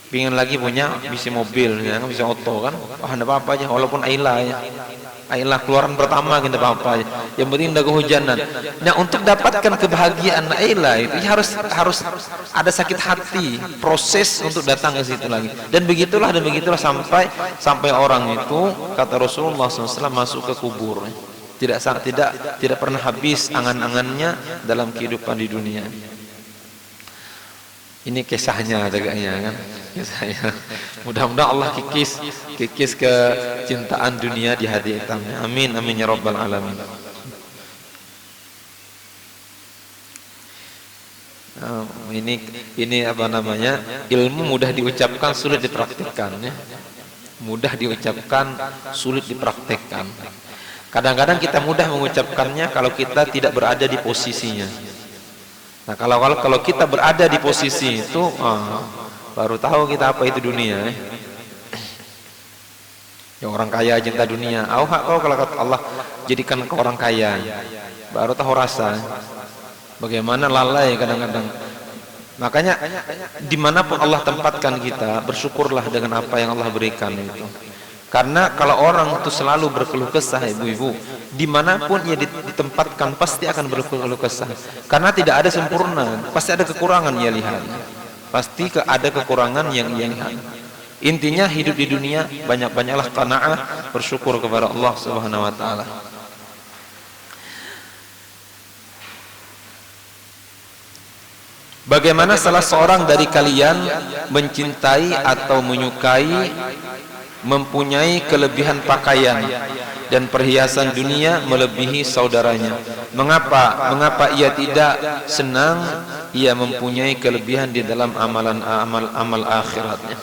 Pingin lagi punya bisa mobil, ya kan, bisa oto kan, enggak apa-apa aja, walaupun Ailah keluaran pertama kita apa-apa aja, yang penting udah kehujanan. Nah, untuk dapatkan kebahagiaan Ailah itu harus ada sakit hati, proses untuk datang ke situ lagi. Dan begitulah sampai orang itu, kata Rasulullah SAW, masuk ke kubur. Tidak pernah habis angan-angannya dalam kehidupan di dunia. Ini kisahnya agaknya kan, kisahnya. Mudah-mudahan Allah kikis kecintaan dunia di hati kita. Amin amin ya rabbal alamin. Ini apa namanya? Ilmu mudah diucapkan, sulit dipraktikkan ya. Mudah diucapkan, sulit dipraktikkan. Kadang-kadang kita mudah mengucapkannya kalau kita tidak berada di posisinya. Nah, kalau kita berada di posisi itu, baru tahu kita apa itu dunia. Yang orang kaya cinta dunia. Kalau kata Allah jadikan ke orang kaya, baru tahu rasa. Bagaimana lalai kadang-kadang. Makanya dimanapun Allah tempatkan kita, bersyukurlah dengan apa yang Allah berikan itu. Karena kalau orang itu selalu berkeluh kesah, ibu-ibu, dimanapun ia ditempatkan pasti akan berkeluh kesah. Karena tidak ada sempurna, pasti ada kekurangan ia lihat. Pasti ada kekurangan yang ia lihat. Intinya hidup di dunia banyak-banyaklah qanaah, bersyukur kepada Allah Subhanahu wa taala. Bagaimana salah seorang dari kalian mencintai atau menyukai, mempunyai kelebihan pakaian dan perhiasan dunia melebihi saudaranya? Mengapa ia tidak senang ia mempunyai kelebihan di dalam amal akhiratnya,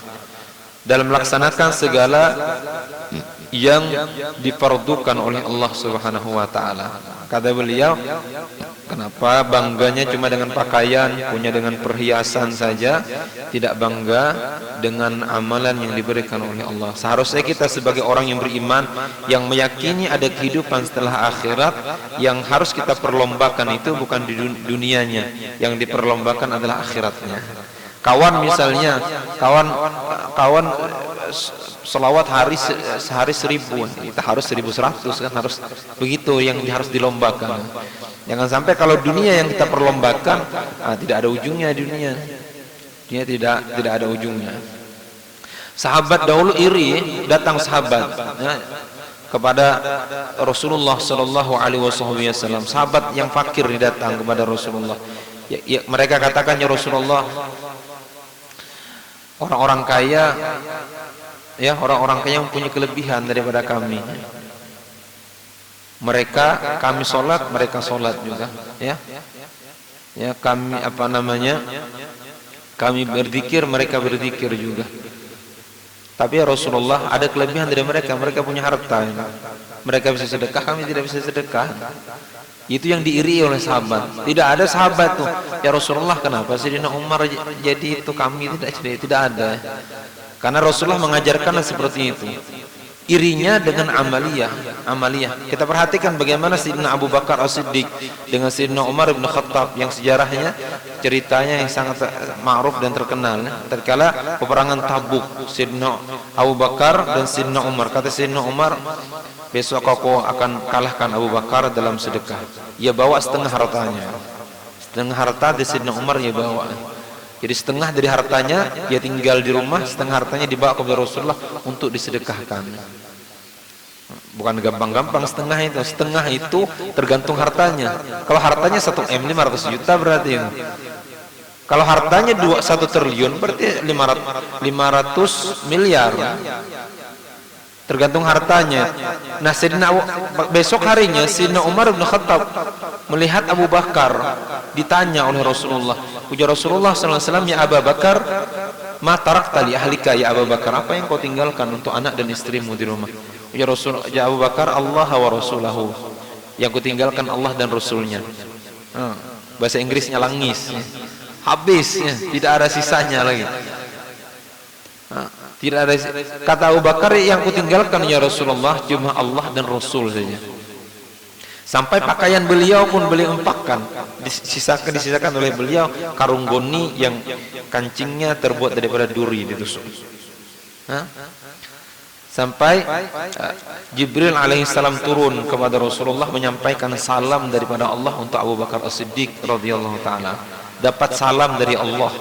dalam melaksanakan segala yang difardukan oleh Allah Subhanahu wa taala? Kata beliau, kenapa bangganya cuma dengan pakaian, punya dengan perhiasan saja, tidak bangga dengan amalan yang diberikan oleh Allah? Seharusnya kita sebagai orang yang beriman, yang meyakini ada kehidupan setelah akhirat, yang harus kita perlombakan itu bukan di dunianya, yang diperlombakan adalah akhiratnya. Kawan misalnya, kawan selawat sehari 1000, kita harus 1100 kan, harus begitu yang harus dilombakan. Jangan sampai kalau dunia yang kita perlombakan, tidak ada ujungnya dunia. Dia tidak ada ujungnya. Sahabat dahulu iri, datang sahabat kepada Rasulullah sallallahu alaihi wasallam. Sahabat yang fakir datang kepada Rasulullah. Mereka katakan, ya Rasulullah, orang-orang kaya mempunyai kelebihan daripada kami. kami sholat, mereka sholat juga, ya. Ya, kami kami berzikir, mereka berzikir juga. Tapi ya Rasulullah, ada kelebihan dari mereka punya harta. Mereka bisa sedekah, kami tidak bisa sedekah. Itu yang diiri oleh sahabat. Tidak ada sahabat tuh, ya Rasulullah kenapa Sayyidina Umar jadi itu, kami tidak ada. Karena Rasulullah mengajarkan seperti itu. Irinya dengan amaliyah. Kita perhatikan bagaimana Sayyidina Abu Bakar As-Siddiq dengan Sayyidina Umar bin Khattab, yang sejarahnya, ceritanya yang sangat ma'ruf dan terkenal. Tatkala peperangan Tabuk, Sayyidina Abu Bakar dan Sayyidina Umar, kata Sayyidina Umar, besok aku akan kalahkan Abu Bakar dalam sedekah. Ia bawa setengah hartanya. Setengah harta di Sayyidina Umar ia bawa. Jadi setengah dari hartanya dia tinggal di rumah, setengah hartanya dibawa kepada Rasulullah untuk disedekahkan. Bukan gampang-gampang setengah itu tergantung hartanya. Kalau hartanya 1 M 500 juta berarti. Kalau hartanya 1 triliun berarti 500 miliar. Tergantung hartanya. Nah, besok harinya Sayyidina Umar bin Khattab melihat Abu Bakar, ditanya oleh Rasulullah, ujar Rasulullah SAW, ya Abu Bakar, ma tarakta li ahlika ya Abu Bakar, apa yang kau tinggalkan untuk anak dan istrimu di rumah? Ujar Rasulullah, ya Abu Bakar, Allah wa Rasulahu, yang ku tinggalkan Allah dan Rasulnya. Bahasa Inggrisnya langis, habis, tidak ada sisanya lagi. Tidak ada. Kata Abu Bakar, yang kutinggalkan ya Rasulullah cuma Allah dan Rasul saja. Sampai pakaian beliau pun beliau empakkan, disisakan oleh beliau karung goni yang kancingnya terbuat daripada duri ditusuk. Sampai Jibril alaihissalam turun kepada Rasulullah menyampaikan salam daripada Allah untuk Abu Bakar As-Siddiq radhiyallahu taala. Dapat salam dari Allah.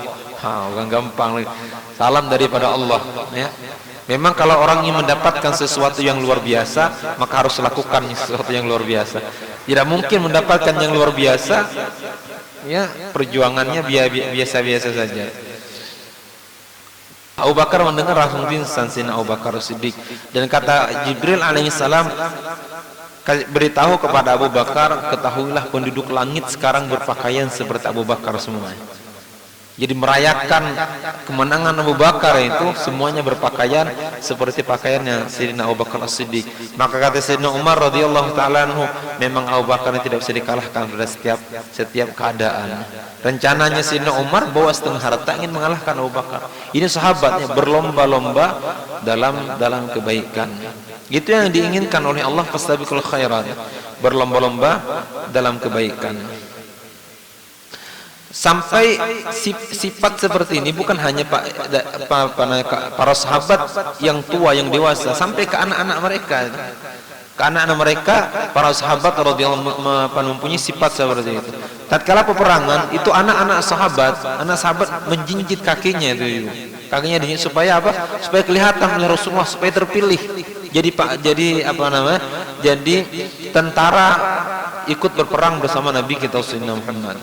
Bukan gampang lagi. Salam daripada Allah, ya. Memang kalau orang ingin mendapatkan sesuatu yang luar biasa, maka harus lakukan sesuatu yang luar biasa. Tidak mungkin mendapatkan yang luar biasa, ya, perjuangannya biasa-biasa saja. Abu Bakar mendengar langsung pingsan, Sayyidina Abu Bakar Siddiq, dan kata Jibril alaihissalam, beritahu kepada Abu Bakar, ketahuilah penduduk langit sekarang berpakaian seperti Abu Bakar semua. Jadi merayakan kemenangan Abu Bakar itu semuanya berpakaian seperti pakaiannya Sayyidina Abu Bakar As-Siddiq. Maka kata Sayyidina Umar radhiyallahu taala anhu, memang Abu Bakar tidak bisa dikalahkan pada setiap keadaan. Rencananya Sayyidina Umar bawa setengah harta ingin mengalahkan Abu Bakar. Ini sahabatnya berlomba-lomba dalam kebaikan. Itu yang diinginkan oleh Allah, fastabiqul khairat, berlomba-lomba dalam kebaikan. Sampai sifat seperti ini bukan hanya para sahabat yang tua, yang dewasa, sampai ke anak-anak mereka. Ke anak-anak mereka, para sahabat radhiyallahu mempunyai sifat seperti itu. Tatkala peperangan, itu anak sahabat menjinjit kakinya itu. Kakinya dijinjit supaya apa? Supaya kelihatan oleh Rasulullah, supaya terpilih. Jadi tentara ikut berperang bersama Nabi kita Sayyidina Muhammad.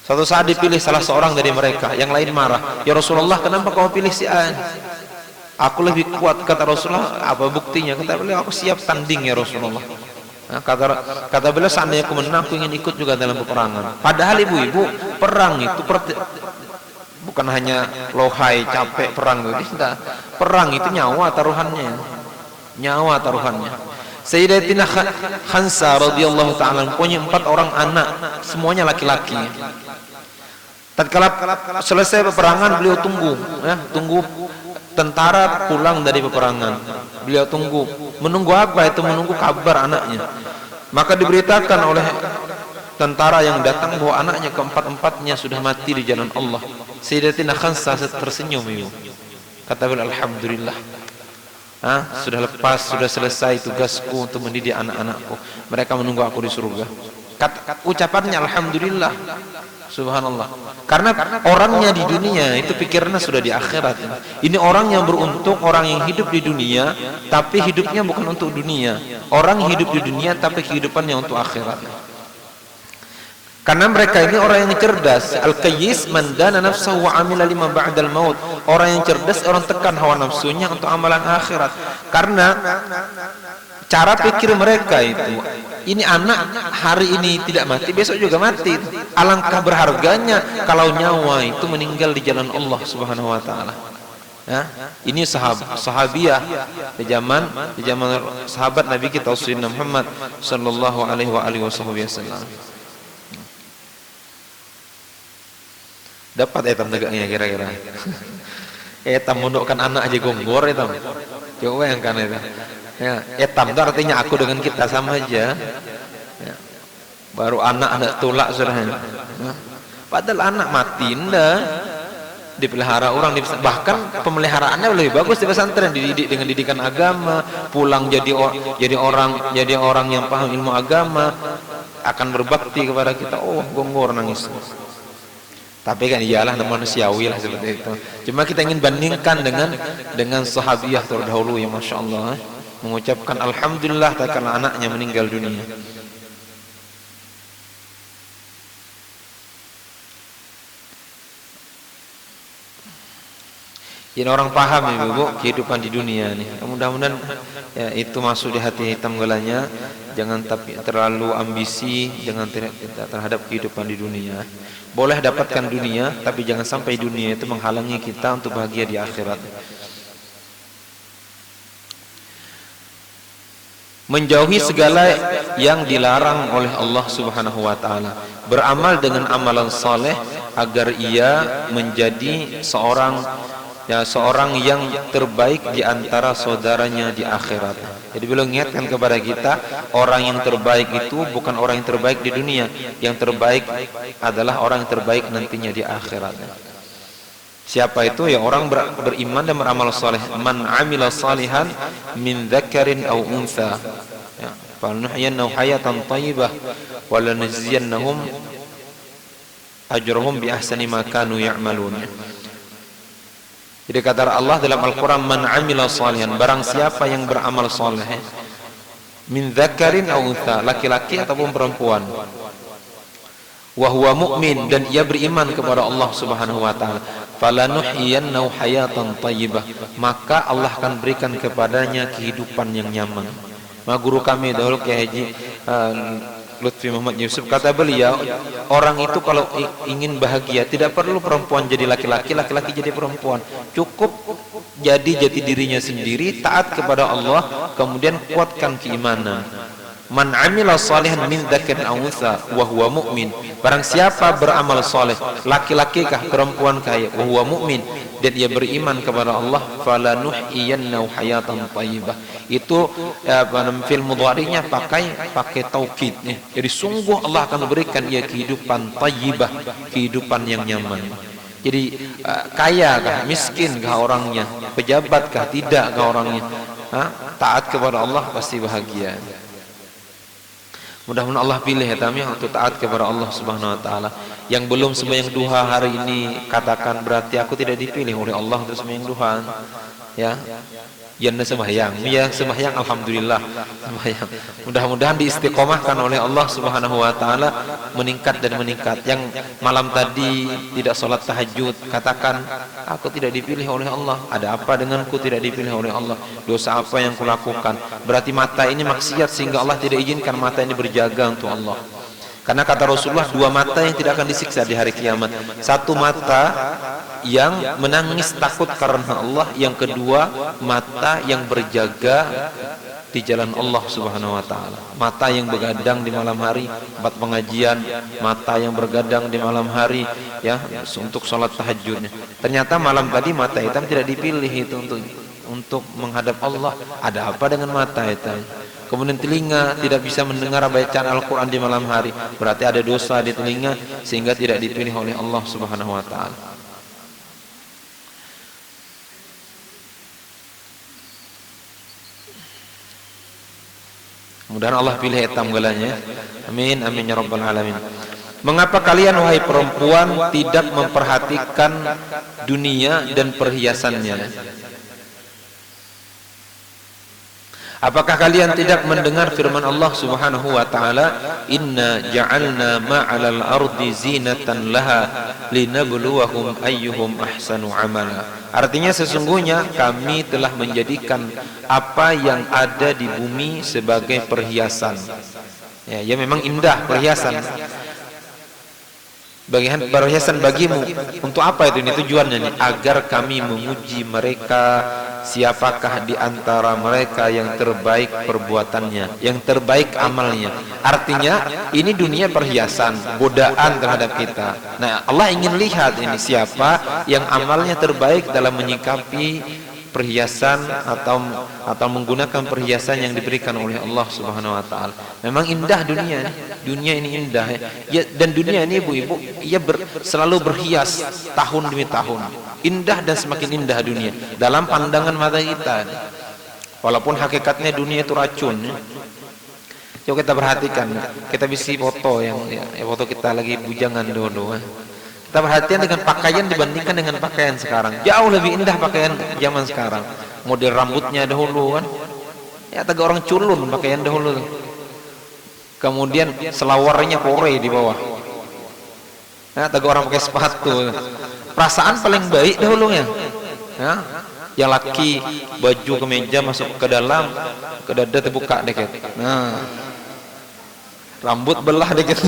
Suatu saat dipilih salah seorang dari mereka, yang lain marah. Ya Rasulullah, kenapa kau pilih si A? Aku lebih kuat, kata Rasulullah. Apa buktinya? Kata beliau, aku siap tanding ya Rasulullah. Nah, kata beliau, seandainya aku menang, aku ingin ikut juga dalam peperangan. Padahal ibu-ibu, perang itu bukan hanya lohai, capek perang itu. Perang itu nyawa taruhannya. Sayyidatina Khansa radhiyallahu taala punya 4 orang anak, semuanya laki-laki. Tatkala selesai peperangan, beliau tunggu tentara pulang dari peperangan. Beliau menunggu apa itu? Menunggu kabar anaknya. Maka diberitakan oleh tentara yang datang bahwa anaknya keempat-empatnya sudah mati di jalan Allah. Sayyidatina Khansa tersenyum ibu. Kata beliau, alhamdulillah. Sudah lepas, sudah selesai tugasku untuk mendidik anak-anakku. Mereka menunggu aku di surga. Ucapannya alhamdulillah, subhanallah. Karena orangnya di dunia itu pikirannya sudah di akhirat. Ini orang yang beruntung, orang yang hidup di dunia tapi hidupnya bukan untuk dunia. Orang hidup di dunia tapi kehidupannya untuk akhirat. Karena mereka ini orang yang cerdas. Al-Qayyis man dana nafsahu wa amila lima ba'dal maut. Orang yang cerdas, orang tekan hawa nafsunya untuk amalan akhirat. Karena Cara pikir mereka itu, ini anak hari ini tidak mati, besok juga mati. Alangkah berharganya kalau nyawa itu meninggal di jalan Allah Subhanahu wa taala. Ya, ini sahabiah di zaman sahabat Nabi kita Sayyidina Muhammad sallallahu alaihi wasallam. Dapat etam tegaknya kira-kira. Etam mondokkan anak aja gonggor etam. Coba bayangkan itu. Ya, etam itu artinya aku dengan kita sama aja. Ya. Baru anak tulak sudah. Ya. Padahal anak mati ndak dipelihara orang, bahkan pemeliharaannya lebih bagus di pesantren, dididik dengan didikan agama, pulang jadi orang yang paham ilmu agama, akan berbakti kepada kita. Oh, gonggor nangis. Tapi kan iyalah manusiawi lah seperti itu. Cuma kita ingin bandingkan dengan sahabiah terdahulu yang masya Allah mengucapkan alhamdulillah tatkala anaknya meninggal dunia. Jadi orang paham ya Ibu kehidupan di dunia nih. Mudah-mudahan ya, itu masuk di hati hitam gelanya. Jangan tapi terlalu ambisi dengan terhadap kehidupan di dunia. Boleh dapatkan dunia, tapi jangan sampai dunia itu menghalangi kita untuk bahagia di akhirat. Menjauhi segala yang dilarang oleh Allah Subhanahu wa taala. Beramal dengan amalan saleh agar ia menjadi seorang yang terbaik di antara saudaranya di akhirat. Jadi beliau mengingatkan kepada kita, orang yang terbaik itu bukan orang yang terbaik di dunia. Yang terbaik adalah orang yang terbaik nantinya di akhirat. Siapa itu? Ya orang beriman dan beramal saleh. Man amila salihan min dzakarin aw untha. Ya, fanuhyiyannahu hayatan thayyibah wa lanajziyannahum ajrahum bi ahsani ma kanu ya'malun. Jadi kata Allah dalam Al-Quran, man amila salihan, barang siapa yang beramal saleh, min dzakarin aw untha, laki-laki ataupun perempuan, wa huwa mu'min, dan ia beriman kepada Allah Subhanahu wa taala, falanuhyiyannahu hayatan thayyibah, maka Allah akan berikan kepadanya kehidupan yang nyaman. Maka guru kami dahulu Kiai Haji Lutfi Muhammad Yusuf, kata beliau, orang itu kalau ingin bahagia tidak perlu perempuan jadi laki-laki, laki-laki jadi perempuan, cukup jadi jati dirinya sendiri, taat kepada Allah, kemudian kuatkan keimanan. Man amila salihan min dzakarin aw untha wa huwa mu'min, barang siapa beramal saleh, laki-laki kah perempuan kah, wa huwa mu'min, dan ia beriman kepada Allah, falanuhyiyannahu hayatan thayyibah. Itu fil mudhari'nya pakai taukid nih. Jadi sungguh Allah akan memberikan ia kehidupan thayyibah, kehidupan yang nyaman. Jadi kaya kah, miskin kah orangnya, pejabat kah, tidak kah orangnya, taat kepada Allah pasti bahagia. Mudah-mudahan Allah pilih ya tamnya untuk taat kepada Allah Subhanahu wa taala. Yang belum sembahyang duha hari ini katakan berarti aku tidak dipilih oleh Allah untuk sembahyang duha. Ya. Yang sembahyang, ya sembahyang alhamdulillah sembahyang. Mudah-mudahan diistiqomahkan oleh Allah Subhanahu wa taala, meningkat dan meningkat. Yang malam tadi tidak sholat tahajud, katakan aku tidak dipilih oleh Allah. Ada apa denganku tidak dipilih oleh Allah? Dosa apa yang kulakukan? Berarti mata ini maksiat sehingga Allah tidak izinkan mata ini berjaga untuk Allah. Karena kata Rasulullah, dua mata yang tidak akan disiksa di hari kiamat. Satu mata yang menangis takut karena Allah, yang kedua mata yang berjaga di jalan Allah Subhanahu wa taala. Mata yang begadang di malam hari tempat pengajian, mata yang bergadang di malam hari ya untuk sholat tahajudnya. Ternyata malam tadi mata hitam tidak dipilih itu untuk menghadap Allah. Ada apa dengan mata hitam? Kemudian telinga tidak bisa mendengar bacaan Al-Quran di malam hari, berarti ada dosa di telinga sehingga tidak dipilih oleh Allah Subhanahu wa taala. Mudah-mudahan Allah pilih etam galanya. Amin amin ya rabbal alamin. Mengapa kalian wahai perempuan tidak memperhatikan dunia dan perhiasannya? Apakah kalian tidak mendengar firman Allah Subhanahu wa taala, "Inna ja'alna ma'alal ardi zinatan laha linabluwahum ayyuhum ahsanu amala." Artinya sesungguhnya kami telah menjadikan apa yang ada di bumi sebagai perhiasan. Ya memang indah perhiasan. Bagian perhiasan bagimu. Untuk apa itu? Ini tujuannya nih, agar kami menguji mereka siapakah di antara mereka yang terbaik perbuatannya, yang terbaik amalnya. Artinya ini dunia perhiasan, godaan terhadap kita. Nah, Allah ingin lihat ini siapa yang amalnya terbaik dalam menyikapi perhiasan atau menggunakan perhiasan yang diberikan oleh Allah Subhanahu wa taala. Memang indah dunia ini. Dunia ini indah ya, dan dunia ini ibu-ibu selalu berhias tahun demi tahun. Indah dan semakin indah dunia dalam pandangan mata kita. Walaupun hakikatnya dunia itu racun ya. Coba kita perhatikan, kita bisa foto foto kita lagi bujangan dulu. Kita perhatian dengan pakaian dibandingkan dengan pakaian sekarang. Jauh lebih indah pakaian zaman sekarang. Model rambutnya dahulu kan. Ya agak orang culun pakaian dahulu. Kemudian selawarnya kore di bawah. Ya agak orang pakai sepatu. Perasaan paling baik dahulu ya. Yang laki baju kemeja masuk ke dalam, ke dada terbuka dikit. Nah. Rambut belah dikit.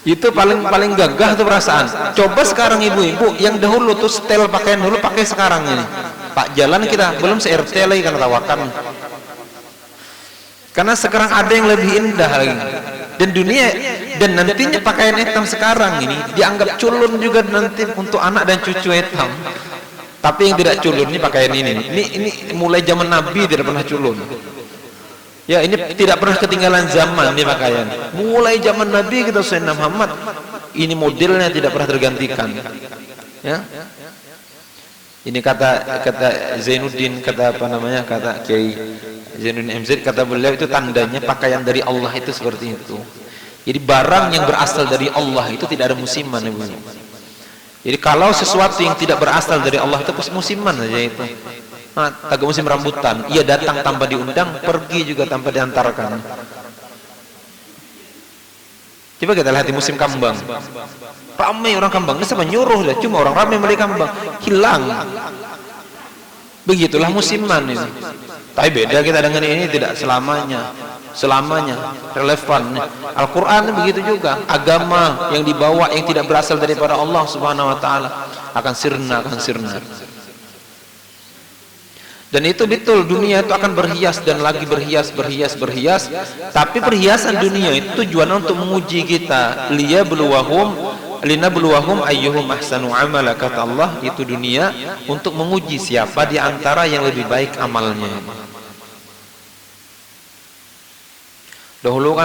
Itu paling gagah tuh perasaan. Coba sekarang ibu-ibu yang dahulu tuh setel pakaian dulu pakai sekarang ini. Pak jalan kita belum se-RT lagi karena tawakan. Karena sekarang ada yang lebih indah lagi. Dan dunia dan nantinya pakaian hitam sekarang ini dianggap culun juga nanti untuk anak dan cucu hitam. Tapi yang tidak culun ini pakaian ini. Ini mulai zaman Nabi tidak pernah culun. Ya ini tidak pernah ketinggalan zaman ini pakaian. Mulai zaman Nabi kita Sayyidina Muhammad ini modelnya tidak pernah tergantikan. Ya. Ini kata Zainuddin kata Kiai Zainuddin MZ kata beliau itu tandanya pakaian dari Allah itu seperti itu. Jadi barang yang berasal dari Allah itu tidak ada musiman ibu. Jadi kalau sesuatu yang tidak berasal dari Allah itu musiman saja itu. Agak musim rambutan, ia datang tanpa diundang, pergi juga tanpa diantarkan. Coba kita lihat di musim kambang, ramai orang kambang, ini sama nyuruh dah, cuma orang ramai beli kambang, hilang. Begitulah musiman ini. Tapi beda kita dengan ini tidak selamanya relevan. Al-Quran begitu juga, agama yang dibawa yang tidak berasal daripada Allah Subhanahu Wa Taala akan sirna. Dan itu betul dunia itu akan berhias dan lagi berhias. Tapi perhiasan dunia itu tujuan untuk menguji kita. Linabluwahum ayyuhum ahsanu amala, kata Allah, itu dunia untuk menguji siapa di antara yang lebih baik amalnya. Dahulu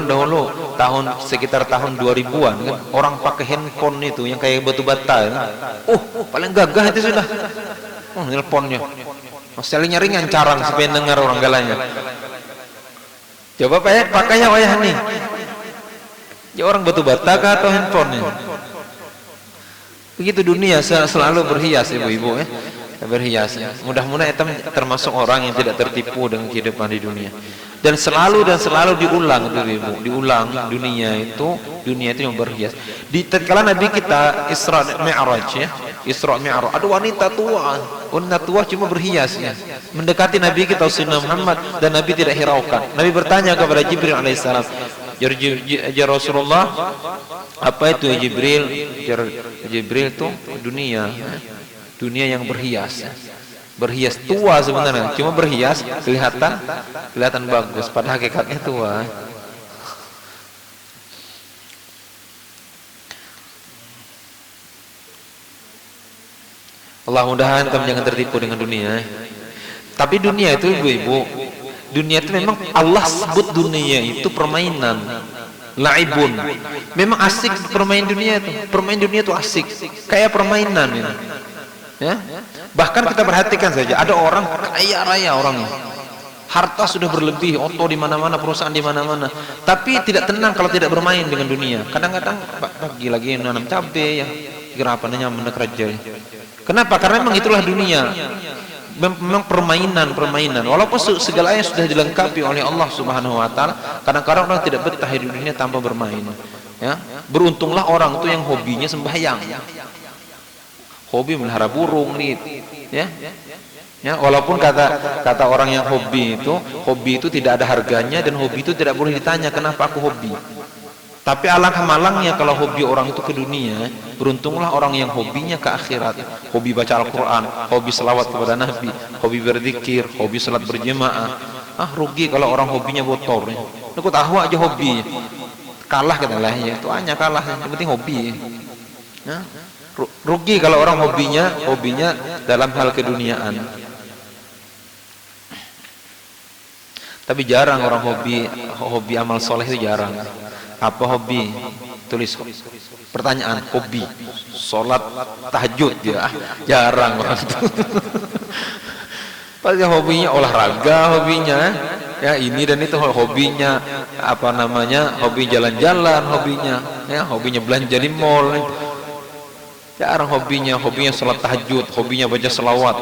sekitar tahun 2000-an kan, orang pakai handphone itu yang kayak batu bata. Paling gagah itu sudah. Nelponnya. Selingnya ringan carang supaya dengar orang galanya. Coba pakai wayah nih. Ya orang batu bata kah atau handphone? Begitu dunia selalu berhias ibu-ibu ya. Berhias. Mudah-mudahan kita termasuk orang yang tidak tertipu dengan kehidupan di dunia. Dan selalu diulang itu ibu. Diulang dunia itu yang berhias. Di tatkala Nabi kita Isra Mi'raj ya. Isra Mi'raj, ada wanita tua cuma berhias ya. Mendekati Nabi kita Sayyidina Muhammad dan Nabi tidak hiraukan. Nabi bertanya kepada Jibril alaihissalam, "Ya Rasulullah, apa itu ya Jibril?" Jibril itu dunia yang berhias. Berhias tua sebenarnya, cuma berhias kelihatan bagus, pada hakikatnya tua. Allah mudahan kamu jangan tertipu dengan dunia. Tapi dunia itu ibu-ibu, dunia itu memang Allah sebut dunia itu permainan, laibun. Memang asik permain dunia itu. Permain dunia itu asik, kayak permainan ini. Ya? Bahkan kita perhatikan saja, ada orang kaya raya orangnya. Harta sudah berlebih, oto di mana-mana, perusahaan di mana-mana. Tapi tidak tenang kalau tidak bermain dengan dunia. Kadang-kadang pagi lagi nanam cabai ya, kira apa namanya menek raja. Kenapa? Karena memang itulah dunia. memang permainan walaupun segalanya sudah dilengkapi oleh Allah Subhanahu wa taala. Kadang-kadang orang tidak betah hidup dunia tanpa bermain, ya. Beruntunglah orang itu yang hobinya sembahyang, hobi melihara burung nih, ya. Ya, walaupun kata orang yang hobi itu tidak ada harganya, dan hobi itu tidak boleh ditanya kenapa aku hobi. Tapi alangkah malangnya kalau hobi orang itu ke dunia. Beruntunglah orang yang hobinya ke akhirat, hobi baca Al-Quran, hobi selawat kepada Nabi, hobi berzikir, hobi salat berjemaah. Rugi kalau orang hobinya kotor. Aku tahu aja hobi, kalah katalah ya, itu hanya kalah, yang penting hobi. Ya. Rugi kalau orang hobinya dalam hal keduniaan. Tapi jarang orang hobi amal soleh itu jarang. Apa hobi? Tulis pertanyaan, hobi sholat tahajud ya, jarang orang itu. Pasti hobinya olahraga, hobinya ya ini dan itu, hobinya apa namanya, hobi jalan-jalan, hobinya belanja di mall. Jarang hobinya sholat tahajud, hobinya baca selawat.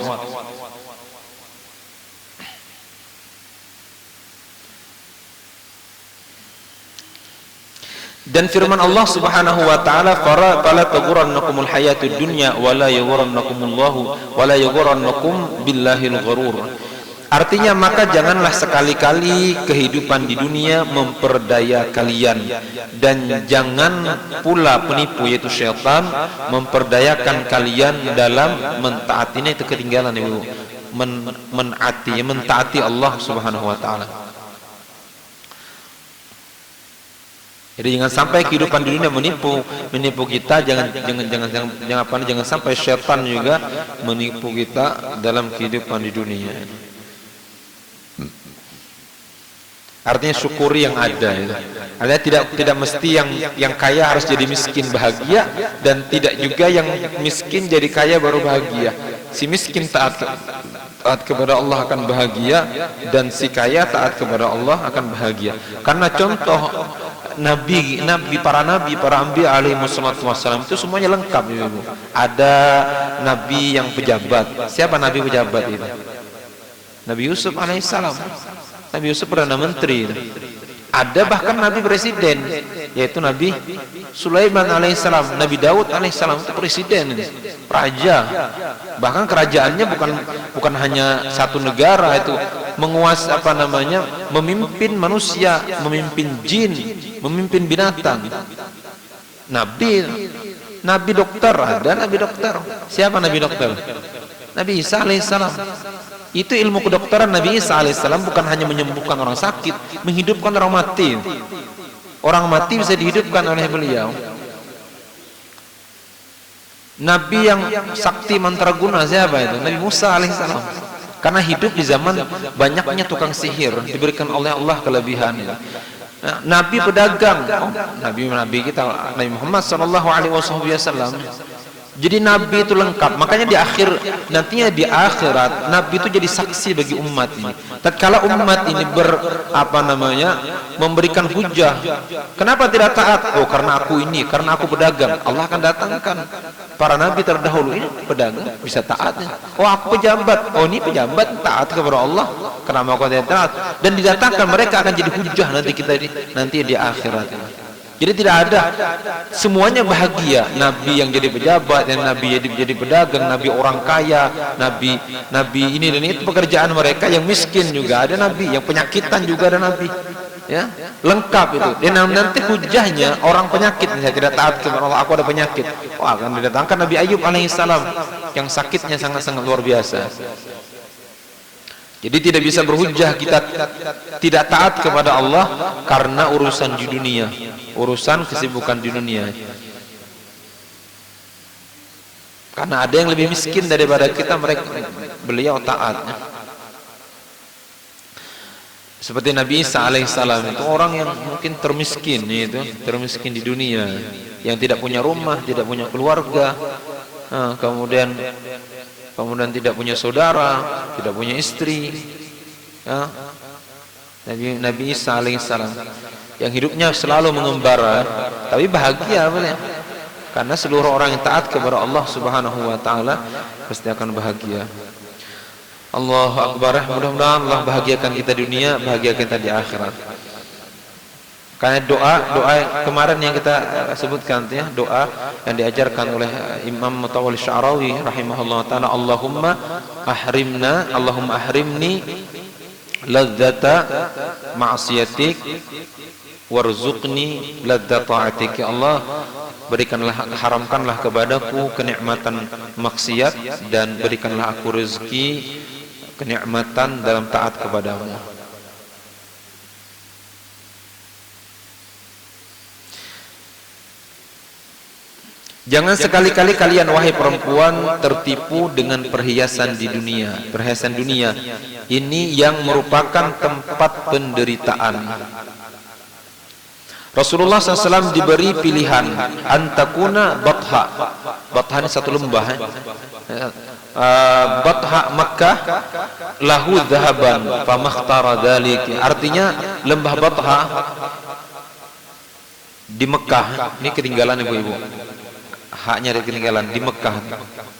Dan firman Allah Subhanahu wa taala, fala taghurrannakumul hayatud dunya wala yaghurrannakumullahu wala yaghurrannakum billahil gharur. Artinya, maka janganlah sekali-kali kehidupan di dunia memperdaya kalian, dan jangan pula penipu yaitu syaitan memperdayakan kalian dalam mentaatinya. Itu ketinggalan Ibu, mentaati Allah Subhanahu wa taala. Jadi jangan sampai kehidupan di dunia menipu kita, jangan sampai syaitan juga menipu kita dalam kehidupan di dunia. Artinya syukuri yang ada. Artinya tidak mesti yang kaya harus jadi miskin bahagia, dan tidak juga yang miskin jadi kaya baru bahagia. Si miskin taat kepada Allah akan bahagia, dan si kaya taat kepada Allah akan bahagia. Karena contoh para nabi, para anbiya alaihi wassalatu wassalam itu semuanya lengkap Ibu. Ada nabi yang pejabat. Siapa nabi pejabat itu? Nabi Yusuf alaihissalam. Nabi Yusuf perdana menteri. Ada bahkan nabi presiden, yaitu Nabi Sulaiman alaihissalam. Nabi Daud alaihissalam itu presiden, raja. Bahkan kerajaannya bukan hanya satu negara, itu menguasai memimpin manusia, memimpin jin, memimpin binatang. Nabi dokter, ada nabi dokter. Siapa nabi dokter? Nabi Isa alaihissalam. Itu ilmu kedokteran Nabi Isa alaihissalam, bukan hanya menyembuhkan orang sakit, menghidupkan orang mati. Orang mati bisa dihidupkan oleh beliau. Nabi yang sakti mantraguna siapa itu? Nabi Musa alaihissalam. Karena hidup di zaman banyaknya tukang sihir, diberikan oleh Allah kelebihannya. Nabi pedagang, Nabi kita Nabi Muhammad sallallahu alaihi wasallam. Jadi Nabi itu lengkap. Makanya nantinya di akhirat Nabi itu jadi saksi bagi umat ini. Tatkala umat ini memberikan hujah, kenapa tidak taat? Karena aku pedagang. Allah akan datangkan para nabi terdahulu, ini pedagang bisa taat. Aku pejabat. Ini pejabat taat kepada Allah. Kenapa kau tidak taat? Dan didatangkan, mereka akan jadi hujah nanti di akhirat. Jadi tidak ada, semuanya bahagia. Nabi yang jadi pejabat, dan nabi jadi pedagang, nabi orang kaya, nabi ini dan itu pekerjaan mereka. Yang miskin juga ada nabi, yang penyakitan juga ada nabi. Ya, lengkap itu. Dan nanti hujahnya orang penyakit, saya tidak taat kepada Allah, aku ada penyakit. Akan didatangkan Nabi Ayub alaihissalam yang sakitnya sangat-sangat luar biasa. Jadi tidak bisa berhujah kita tidak taat kepada Allah karena urusan di dunia, urusan kesibukan di dunia. Karena ada yang lebih miskin daripada kita, beliau taat. Seperti Nabi Isa alaihissalam, itu orang yang mungkin termiskin di dunia, yang tidak punya rumah, tidak punya keluarga, kemudian tidak punya saudara, tidak punya istri. Nabi Isa alaihissalam yang hidupnya selalu mengembara, tapi bahagia karena seluruh orang yang taat kepada Allah Subhanahu wa taala pasti akan bahagia. Allahu Akbar. Mudah-mudahan Allah bahagiakan kita di dunia, bahagiakan kita di akhirat. Karena doa kemarin yang kita sebutkan ya, doa yang diajarkan oleh Imam Mutawalli Sya'rawi rahimahullah taala, Allahumma ahrimni ladzata ma'siyatik warzuqni ladzata ta'atik. Ya Allah, haramkanlah kepadaku kenikmatan maksiat dan berikanlah aku rezeki kenikmatan dalam taat kepadamu. Jangan sekali-kali kalian wahai perempuan tertipu dengan perhiasan di dunia, perhiasan dunia. Ini yang merupakan tempat penderitaan. Rasulullah SAW diberi pilihan antakuna batha. Batha ini satu lembah. Batha Makkah lahu dhahaban famakhtara dzalik. Artinya lembah Batha di Mekah. Ini ketinggalan ibu-ibu. Haknya ada ketinggalan di Mekah,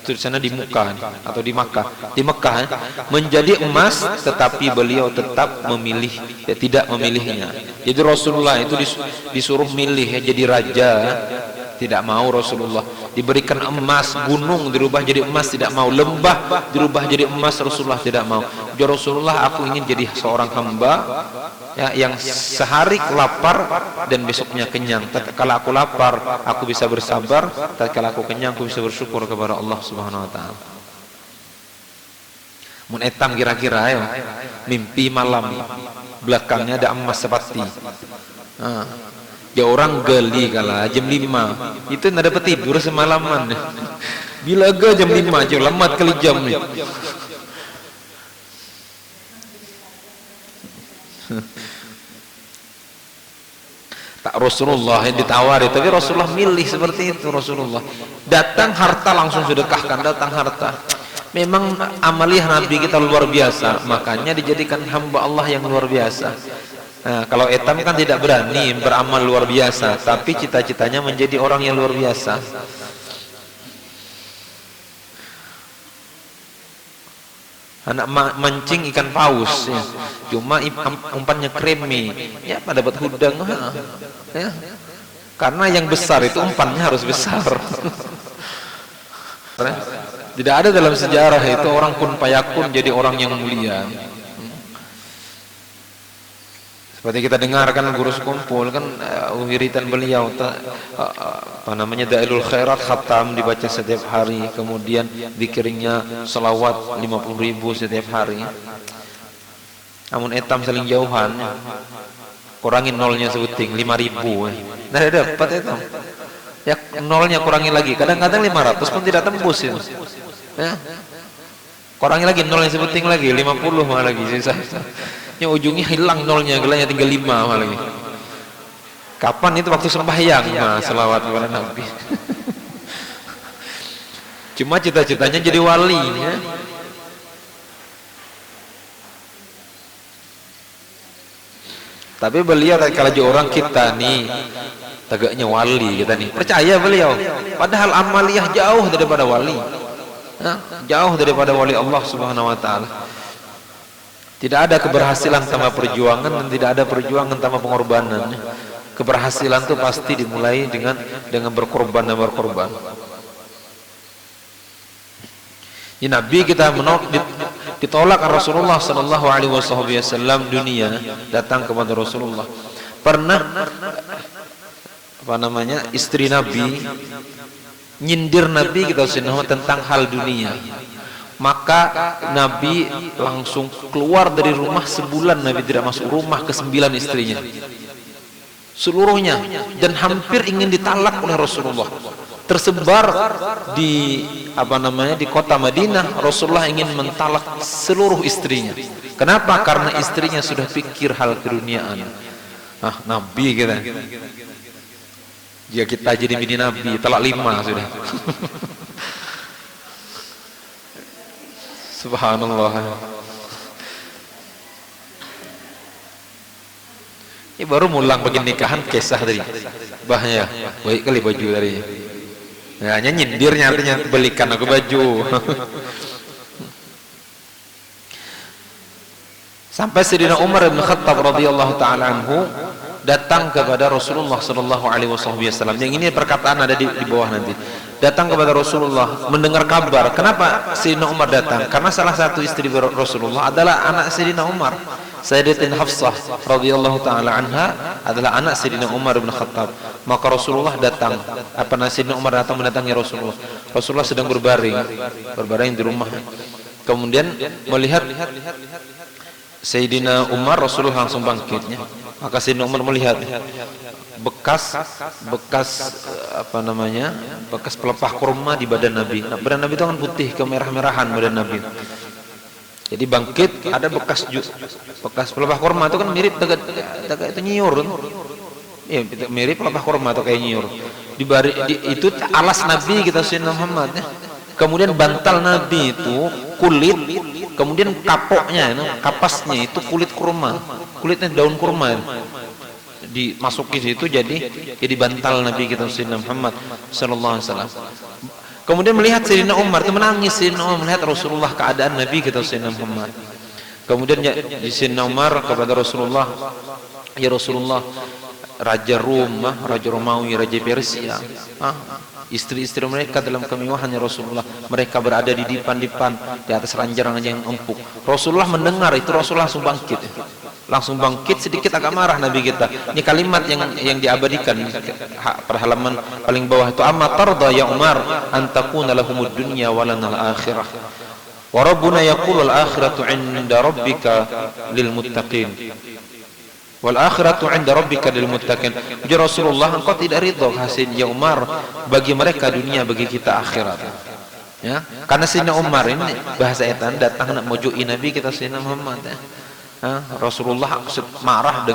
tulisannya di Muka atau di Makkah, di Mekah menjadi emas, tetapi beliau tetap memilih, tidak memilihnya. Jadi Rasulullah itu disuruh milih ya, jadi raja, tidak mau Rasulullah. Diberikan emas, gunung dirubah jadi emas, tidak mau. Lembah dirubah jadi emas, Rasulullah tidak mau. Ya Rasulullah, aku ingin jadi seorang hamba ya, yang sehari lapar dan besoknya kenyang. Tatkala aku lapar, aku bisa bersabar. Tatkala aku kenyang, aku bisa bersyukur kepada Allah Subhanahu wa taala. Mun etam kira-kira ya, mimpi malam belakangnya ada emas sepati. Ya orang gali kala jam 5 itu nggak dapat tidur semalaman. Bila jam 5 aja lemot kali jam nih. Tak Rasulullah yang ditawari, tapi Rasulullah milih seperti itu. Rasulullah datang harta langsung sedekahkan, datang harta. Memang amaliyah Nabi kita luar biasa, makanya dijadikan hamba Allah yang luar biasa. Nah, kalau etam kan tidak berani beramal luar biasa, tapi cita-citanya menjadi orang yang luar biasa. Anak mancing ikan paus ya. Cuma umpannya kremi ya, pada dapat hudang ya. Karena yang besar itu umpannya harus besar. Tidak ada dalam sejarah itu orang kun payakun jadi orang yang mulia. Seperti kita dengarkan guru sekumpul kan wiritan beliau apa namanya Da'ilul Khairat khatam dibaca setiap hari, kemudian zikirnya selawat 50.000 setiap hari. Namun etam saling jauhan, kurangin nolnya sebuting 5.000. Nah dapat etam. Ya nolnya kurangi lagi, kadang-kadang 500 pun tidak tembus itu. Ya. Kurangi lagi nolnya sebuting lagi 50 malah lagi sisa. Ya ujungnya hilang nolnya, gelanya tinggal 5 malah lagi. Kapan itu? Waktu sembahyang. Nah, selawat kepada Nabi. Cuma cita-citanya jadi wali ya. Tapi beliau kalau jadi orang kita nih tegaknya wali kita nih, percaya beliau. Padahal amaliyah jauh daripada wali. Jauh daripada wali Allah Subhanahu wa taala. Tidak ada keberhasilan tanpa perjuangan, dan tidak ada perjuangan tanpa pengorbanan. Keberhasilan itu pasti dimulai dengan berkorban dan berkorban. Ini Nabi kita ditolak Rasulullah Sallallahu Alaihi Wasallam, dunia datang kepada Rasulullah. Pernah istri Nabi nyindir Nabi kita tentang hal dunia. Maka Nabi langsung keluar dari rumah sebulan. Nabi tidak masuk rumah ke 9 istrinya seluruhnya, dan hampir ingin ditalak oleh Rasulullah. Tersebar di di kota Madinah. Rasulullah ingin mentalak seluruh istrinya. Kenapa? Karena istrinya sudah pikir hal keduniaan. Nabi kita, jika kita jadi bini Nabi, talak 5 sudah. Subhanallah. Ini baru mulang bagian nikahan kisah tadi. Bahnya baik kali baju tadi. Ya, hanya nyindirnya artinya belikan aku baju. Sampai Sayyidina Umar bin Khattab radhiyallahu taala anhu datang kepada Rasulullah sallallahu alaihi wasallam. Yang ini perkataan ada di bawah nanti. Datang kepada Rasulullah mendengar kabar. Kenapa Sayyidina Umar datang? Karena salah satu istri Rasulullah adalah anak Sayyidina Umar. Sayyidatina Hafsah radhiyallahu taala anha adalah anak Sayyidina Umar bin Khattab. Maka Rasulullah datang. Sayyidina Umar datang mendatangi Rasulullah. Rasulullah sedang berbaring di rumah. Kemudian melihat Sayyidina Umar, Rasulullah langsung bangkitnya. Maka Sayyidina Umar melihat bekas pelepah kurma di badan Nabi. Nah, badan Nabi itu kan putih kemerah-merahan badan Nabi. Jadi bangkit ada bekas pelepah kurma itu kan mirip itu nyiur. Iya, mirip pelepah kurma atau kayak nyiur. Itu alas Nabi kita Sayyidina Muhammad ya. Kemudian bantal Nabi itu kulit, kemudian kapoknya, kapasnya itu kulit kurma, kulitnya daun kurma. Dimasuki situ jadi bantal Nabi kita Sayyidina Muhammad sallallahu alaihi wasallam. Kemudian melihat Sayyidina Umar itu menangis. Sayyidina Umar melihat Rasulullah keadaan Nabi kita Sayyidina Muhammad. Kemudian Sayyidina Umar kepada Rasulullah, ya Rasulullah, Raja Rum, Raja Romawi, Raja Persia, istri-istri mereka dalam kemewahannya Rasulullah, mereka berada di dipan-dipan di atas ranjang yang empuk. Rasulullah mendengar itu, Rasulullah langsung bangkit sedikit agak marah Nabi kita. Ini kalimat yang diabadikan pada halaman paling bawah itu, amma tarda ya Umar an takuna lahumud dunya wa lana al-akhirah wa rabbuna yaqulu al-akhiratu 'inda rabbika lil muttaqin wal akhiratu 'inda rabbika lil muttaqin. Ya Rasulullah, engkau tidak ridha hasil ya Umar, bagi mereka dunia, bagi kita akhirat. Ya, karena Sayyidina Umar ini bahasa etan datang nak mojoki Nabi kita Sayyidina Muhammad ya. Rasulullah marah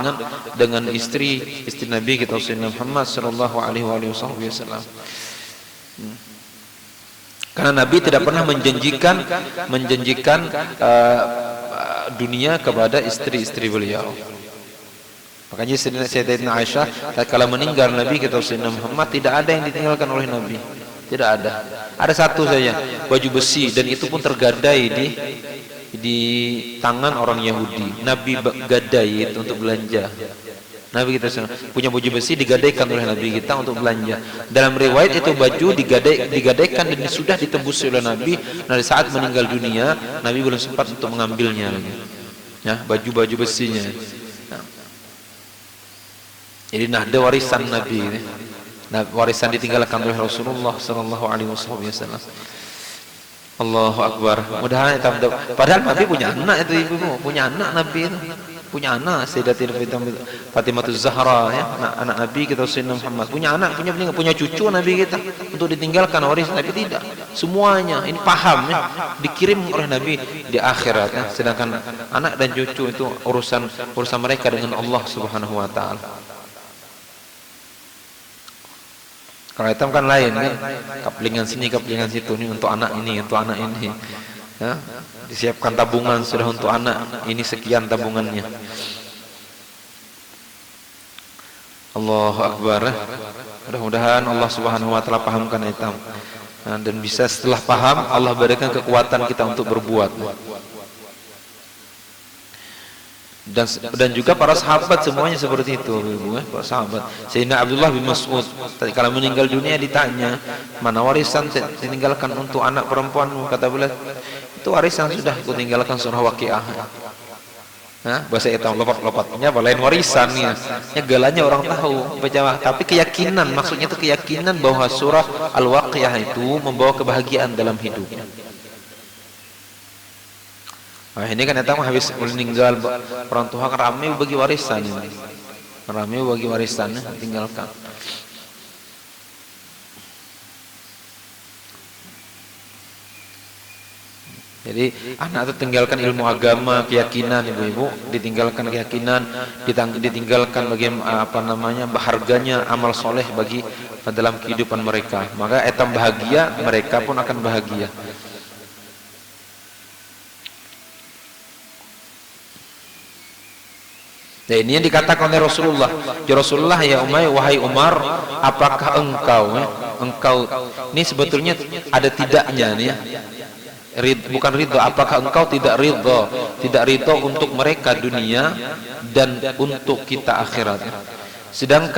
dengan istri Nabi kita Sayyidina Muhammad sallallahu alaihi wasallam. Karena Nabi tidak pernah menjanjikan dunia kepada istri-istri beliau. Makanya Sayyidatina Aisyah tatkala meninggal Nabi kita Sayyidina Muhammad, tidak ada yang ditinggalkan oleh Nabi. Tidak ada. Ada satu saja, baju besi, dan itu pun tergadai di tangan orang Yahudi. Nabi gadai itu untuk belanja. Nabi kita punya baju besi digadaikan oleh Nabi kita untuk belanja. Dalam riwayat itu baju digadaikan dan sudah ditembus oleh Nabi. Nah, saat meninggal dunia Nabi belum sempat untuk mengambilnya lagi. Ya, baju besinya. Nah. Jadi ada warisan Nabi. Nah, warisan ditinggalkan oleh Rasulullah sallallahu alaihi wasallam. Allahu Akbar. Mudah-mudahan padahal Nabi punya anak itu, ibu punya anak Nabi itu. Punya anak Sayyidatina Fatimah Zahra ya, anak Nabi kita Sayyidina Muhammad. Punya anak, punya cucu Nabi kita untuk ditinggalkan warisan Nabi tidak. Semuanya ini paham ya, dikirim oleh Nabi di akhirat ya. Sedangkan anak dan cucu itu urusan mereka dengan Allah Subhanahu wa taala. Kalau hitam kan lain kan, kaplingan sini kaplingan situ, ini untuk anak ini, untuk anak ini ya, disiapkan tabungan sudah untuk anak ini, sekian tabungannya. Allahu Akbar. Mudah-mudahan Allah Subhanahu wa taala pahamkan hitam, dan bisa setelah paham Allah berikan kekuatan kita untuk berbuat. Dan juga para sahabat semuanya seperti itu, para sahabat. Sayyidina Abdullah bin Mas'ud kalau meninggal dunia ditanya, mana warisan ditinggalkan untuk anak perempuanmu? Kata beliau, itu warisan sudah aku tinggalkan surah Waqiah. Bahasa hitam lopat-lopatnya lain warisan ya. Galanya orang tahu baca, tapi keyakinan, maksudnya itu keyakinan bahwa surah Al-Waqiah itu membawa kebahagiaan dalam hidupnya. Nah, ini kan datang habis meninggal orang tua kan ramai bagi warisan ini. Ramai bagi warisannya tinggalkan. Jadi anak itu tinggalkan ilmu agama, keyakinan, ibu-ibu, ditinggalkan keyakinan, ditinggalkan bagaimana harganya amal soleh bagi dalam kehidupan mereka. Maka etam bahagia, mereka pun akan bahagia. Dan ini yang dikatakan oleh Rasulullah. Ya Rasulullah, ya wahai Umar, apakah engkau ini sebetulnya ada tidaknya nih ya. bukan ridho, apakah engkau tidak ridho untuk mereka dunia dan untuk kita akhirat? Sedang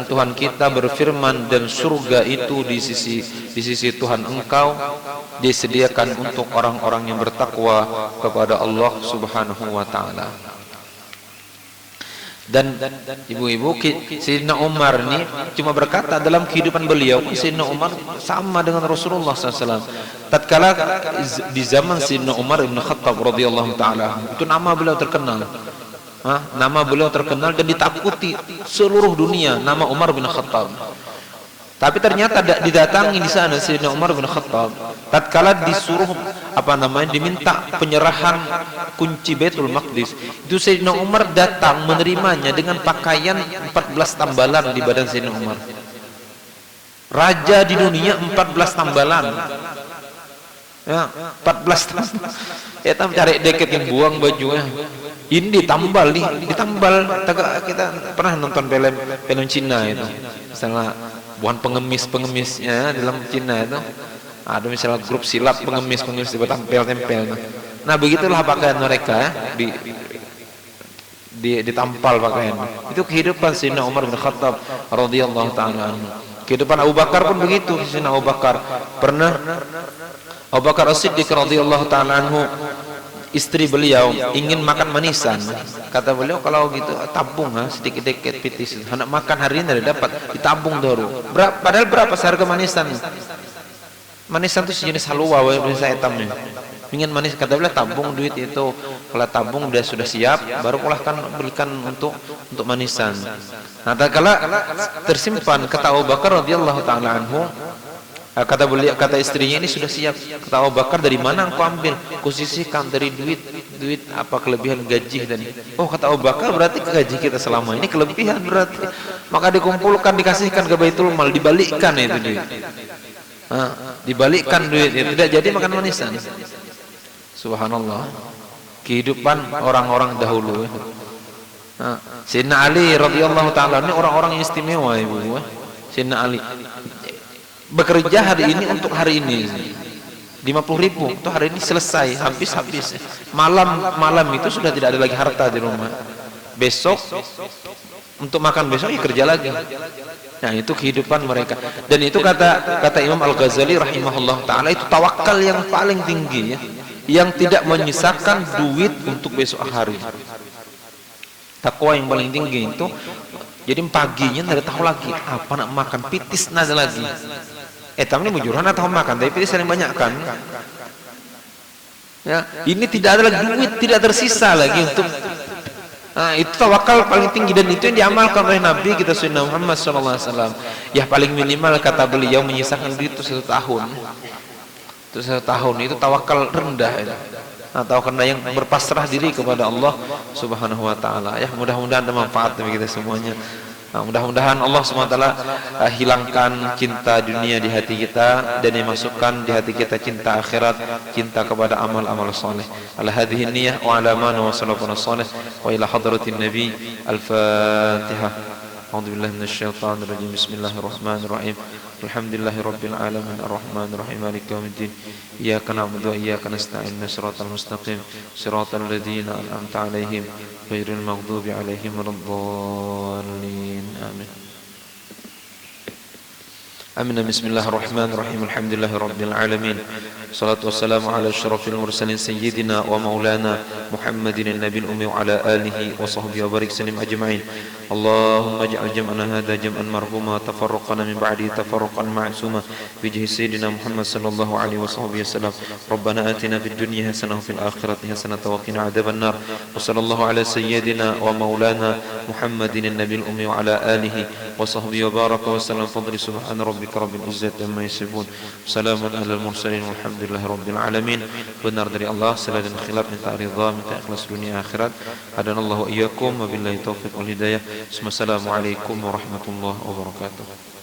Tuhan kita berfirman, dan surga itu di sisi Tuhan engkau disediakan untuk orang-orang yang bertakwa kepada Allah Subhanahu wa taala. Dan ibu-ibu, Sayyidina Umar ini cuma berkata dalam kehidupan beliau, Sayyidina Umar sama dengan Rasulullah SAW. Tatkala di zaman Sayyidina Umar ibn Khattab radhiyallahu taala, itu nama beliau terkenal. Nama beliau terkenal dan ditakuti seluruh dunia, nama Umar bin Khattab. Tapi ternyata didatangi di sana Sayyidina Umar bin Khattab, tatkala disuruh diminta penyerahan kunci Baitul Maqdis, itu Sayyidina Umar datang menerimanya dengan pakaian 14 tambalan di badan Sayyidina Umar. Raja di dunia 14 tambalan. Ya, 14 tambalan. Kita cari deket yang buang bajunya. Ini ditambal. Kita pernah nonton film Cina itu. Misalnya bukan pengemisnya dalam Cina itu. Ada misalnya grup silat pengemis ditempel. Nah, begitulah pakaian mereka ya, ditampal pakaian. Itu kehidupan Sayyidina Umar bin Khattab radhiyallahu taala anhu. Kehidupan Abu Bakar pun begitu. Sayyidina Abu Bakar pernah, Abu Bakar As-Siddiq radhiyallahu taala anhu, istri beliau ingin makan manisan. Kata beliau, kalau gitu tabung sedikit-sedikit pitis. Anak makan hari ini dapat, ditabung dulu. Padahal berapa seharga manisan? Manisan itu sejenis halwa, bisa hitamnya. Ingin manis, kata beliau tabung duit itu. Kalau tabung sudah siap, baru belikan untuk manisan. Nah, kalau tersimpan, kata Abu Bakar radhiyallahu taala anhu, kata istrinya, ini sudah siap. Kata Abu Bakar, dari mana engkau ambil? Kusisihkan dari duit apa kelebihan gaji dan kata Abu Bakar, berarti gaji kita selama ini kelebihan berarti. Maka dikumpulkan, dikasihkan ke Baitul Mal, dibalikkan itu duit. Dibalikkan duit itu, tidak jadi makan manisan. Subhanallah, kehidupan orang-orang dahulu. Sayyidina Ali radhiyallahu taala ini orang-orang yang istimewa, ibu. Sayyidina Ali bekerja hari ini untuk hari ini 50.000 itu hari ini selesai, habis malam itu sudah tidak ada lagi harta di rumah. Besok untuk makan besok kerja lagi. Nah, itu kehidupan mereka. Dan itu kata Imam Al-Ghazali rahimahullah taala, itu tawakal yang paling tinggi ya, yang tidak menyisakan duit untuk besok hari. Takwa yang paling tinggi itu, jadi paginya tidak tahu lagi apa nak makan, pitis nada lagi. Tamnya mujuran atau makan, tapi pitis saling banyak kan. Ya, ini tidak ada lagi duit, tidak tersisa lagi untuk. Itu tawakal paling tinggi, dan itu yang diamalkan oleh Nabi kita Sayyidina Muhammad SAW. Ya, paling minimal kata beliau menyisakan duit itu 1 tahun. Itu 1 tahun itu tawakal rendah itu. Tawakal yang berpasrah diri kepada Allah Subhanahu wa taala. Ya, mudah-mudahan ada manfaat bagi kita semuanya. Mudah-mudahan Allah SWT hilangkan cinta dunia di hati kita, dan dimasukkan di hati kita cinta akhirat, cinta kepada amal-amal saleh. Ala hadhihi niyyah wa ala man wa salafun salih wa ila hadratin nabi. Al-Fatihah. A'udzu billahi minasyaitonir rajim. Bismillahirrahmanirrahim. Alhamdulillahi rabbil alamin arrahmanir rahim maliki yaumiddin. Iyyaka na'budu wa iyyaka nasta'in. Shiratal mustaqim shiratal ladzina an'amta 'alaihim ghairil maghdubi 'alaihim waladdallin. Amin. Amin. Bismillahirrahmanirrahim. Alhamdulillahi rabbil alamin. Salatu wassalamu ala asyrafil mursalin sayyidina wa maulana Muhammadin an-nabiyil ummi wa ala alihi wa sahbihi wa barik sallim ajma'in. Allahumma ij'al jam'ana hadha jam'an marhuma, tafarraqana min ba'di tafarraqan ma'suma bi jahhi sayyidina Muhammad sallallahu alaihi wa sahbihi wasallam. Rabbana atina fid dunya hasanah wa fil akhirati hasanah wa qina adzaban nar. Wa sallallahu ala sayyidina wa maulana Muhammadin an-nabiyil ummi wa ala alihi wa sahbihi wa baraka wa sallam. Fadli subhana rabbika rabbil izzati amma yasifun. Salamun alal mursalin walhamdulillahi rabbil alamin. Benar dari Allah, salah dan khilaf, minta ridha, minta ikhlas dunia akhirat. Hadanallahu iyyakum wa billahi taufiq wal hidayah. Assalamualaikum warahmatullahi wabarakatuh.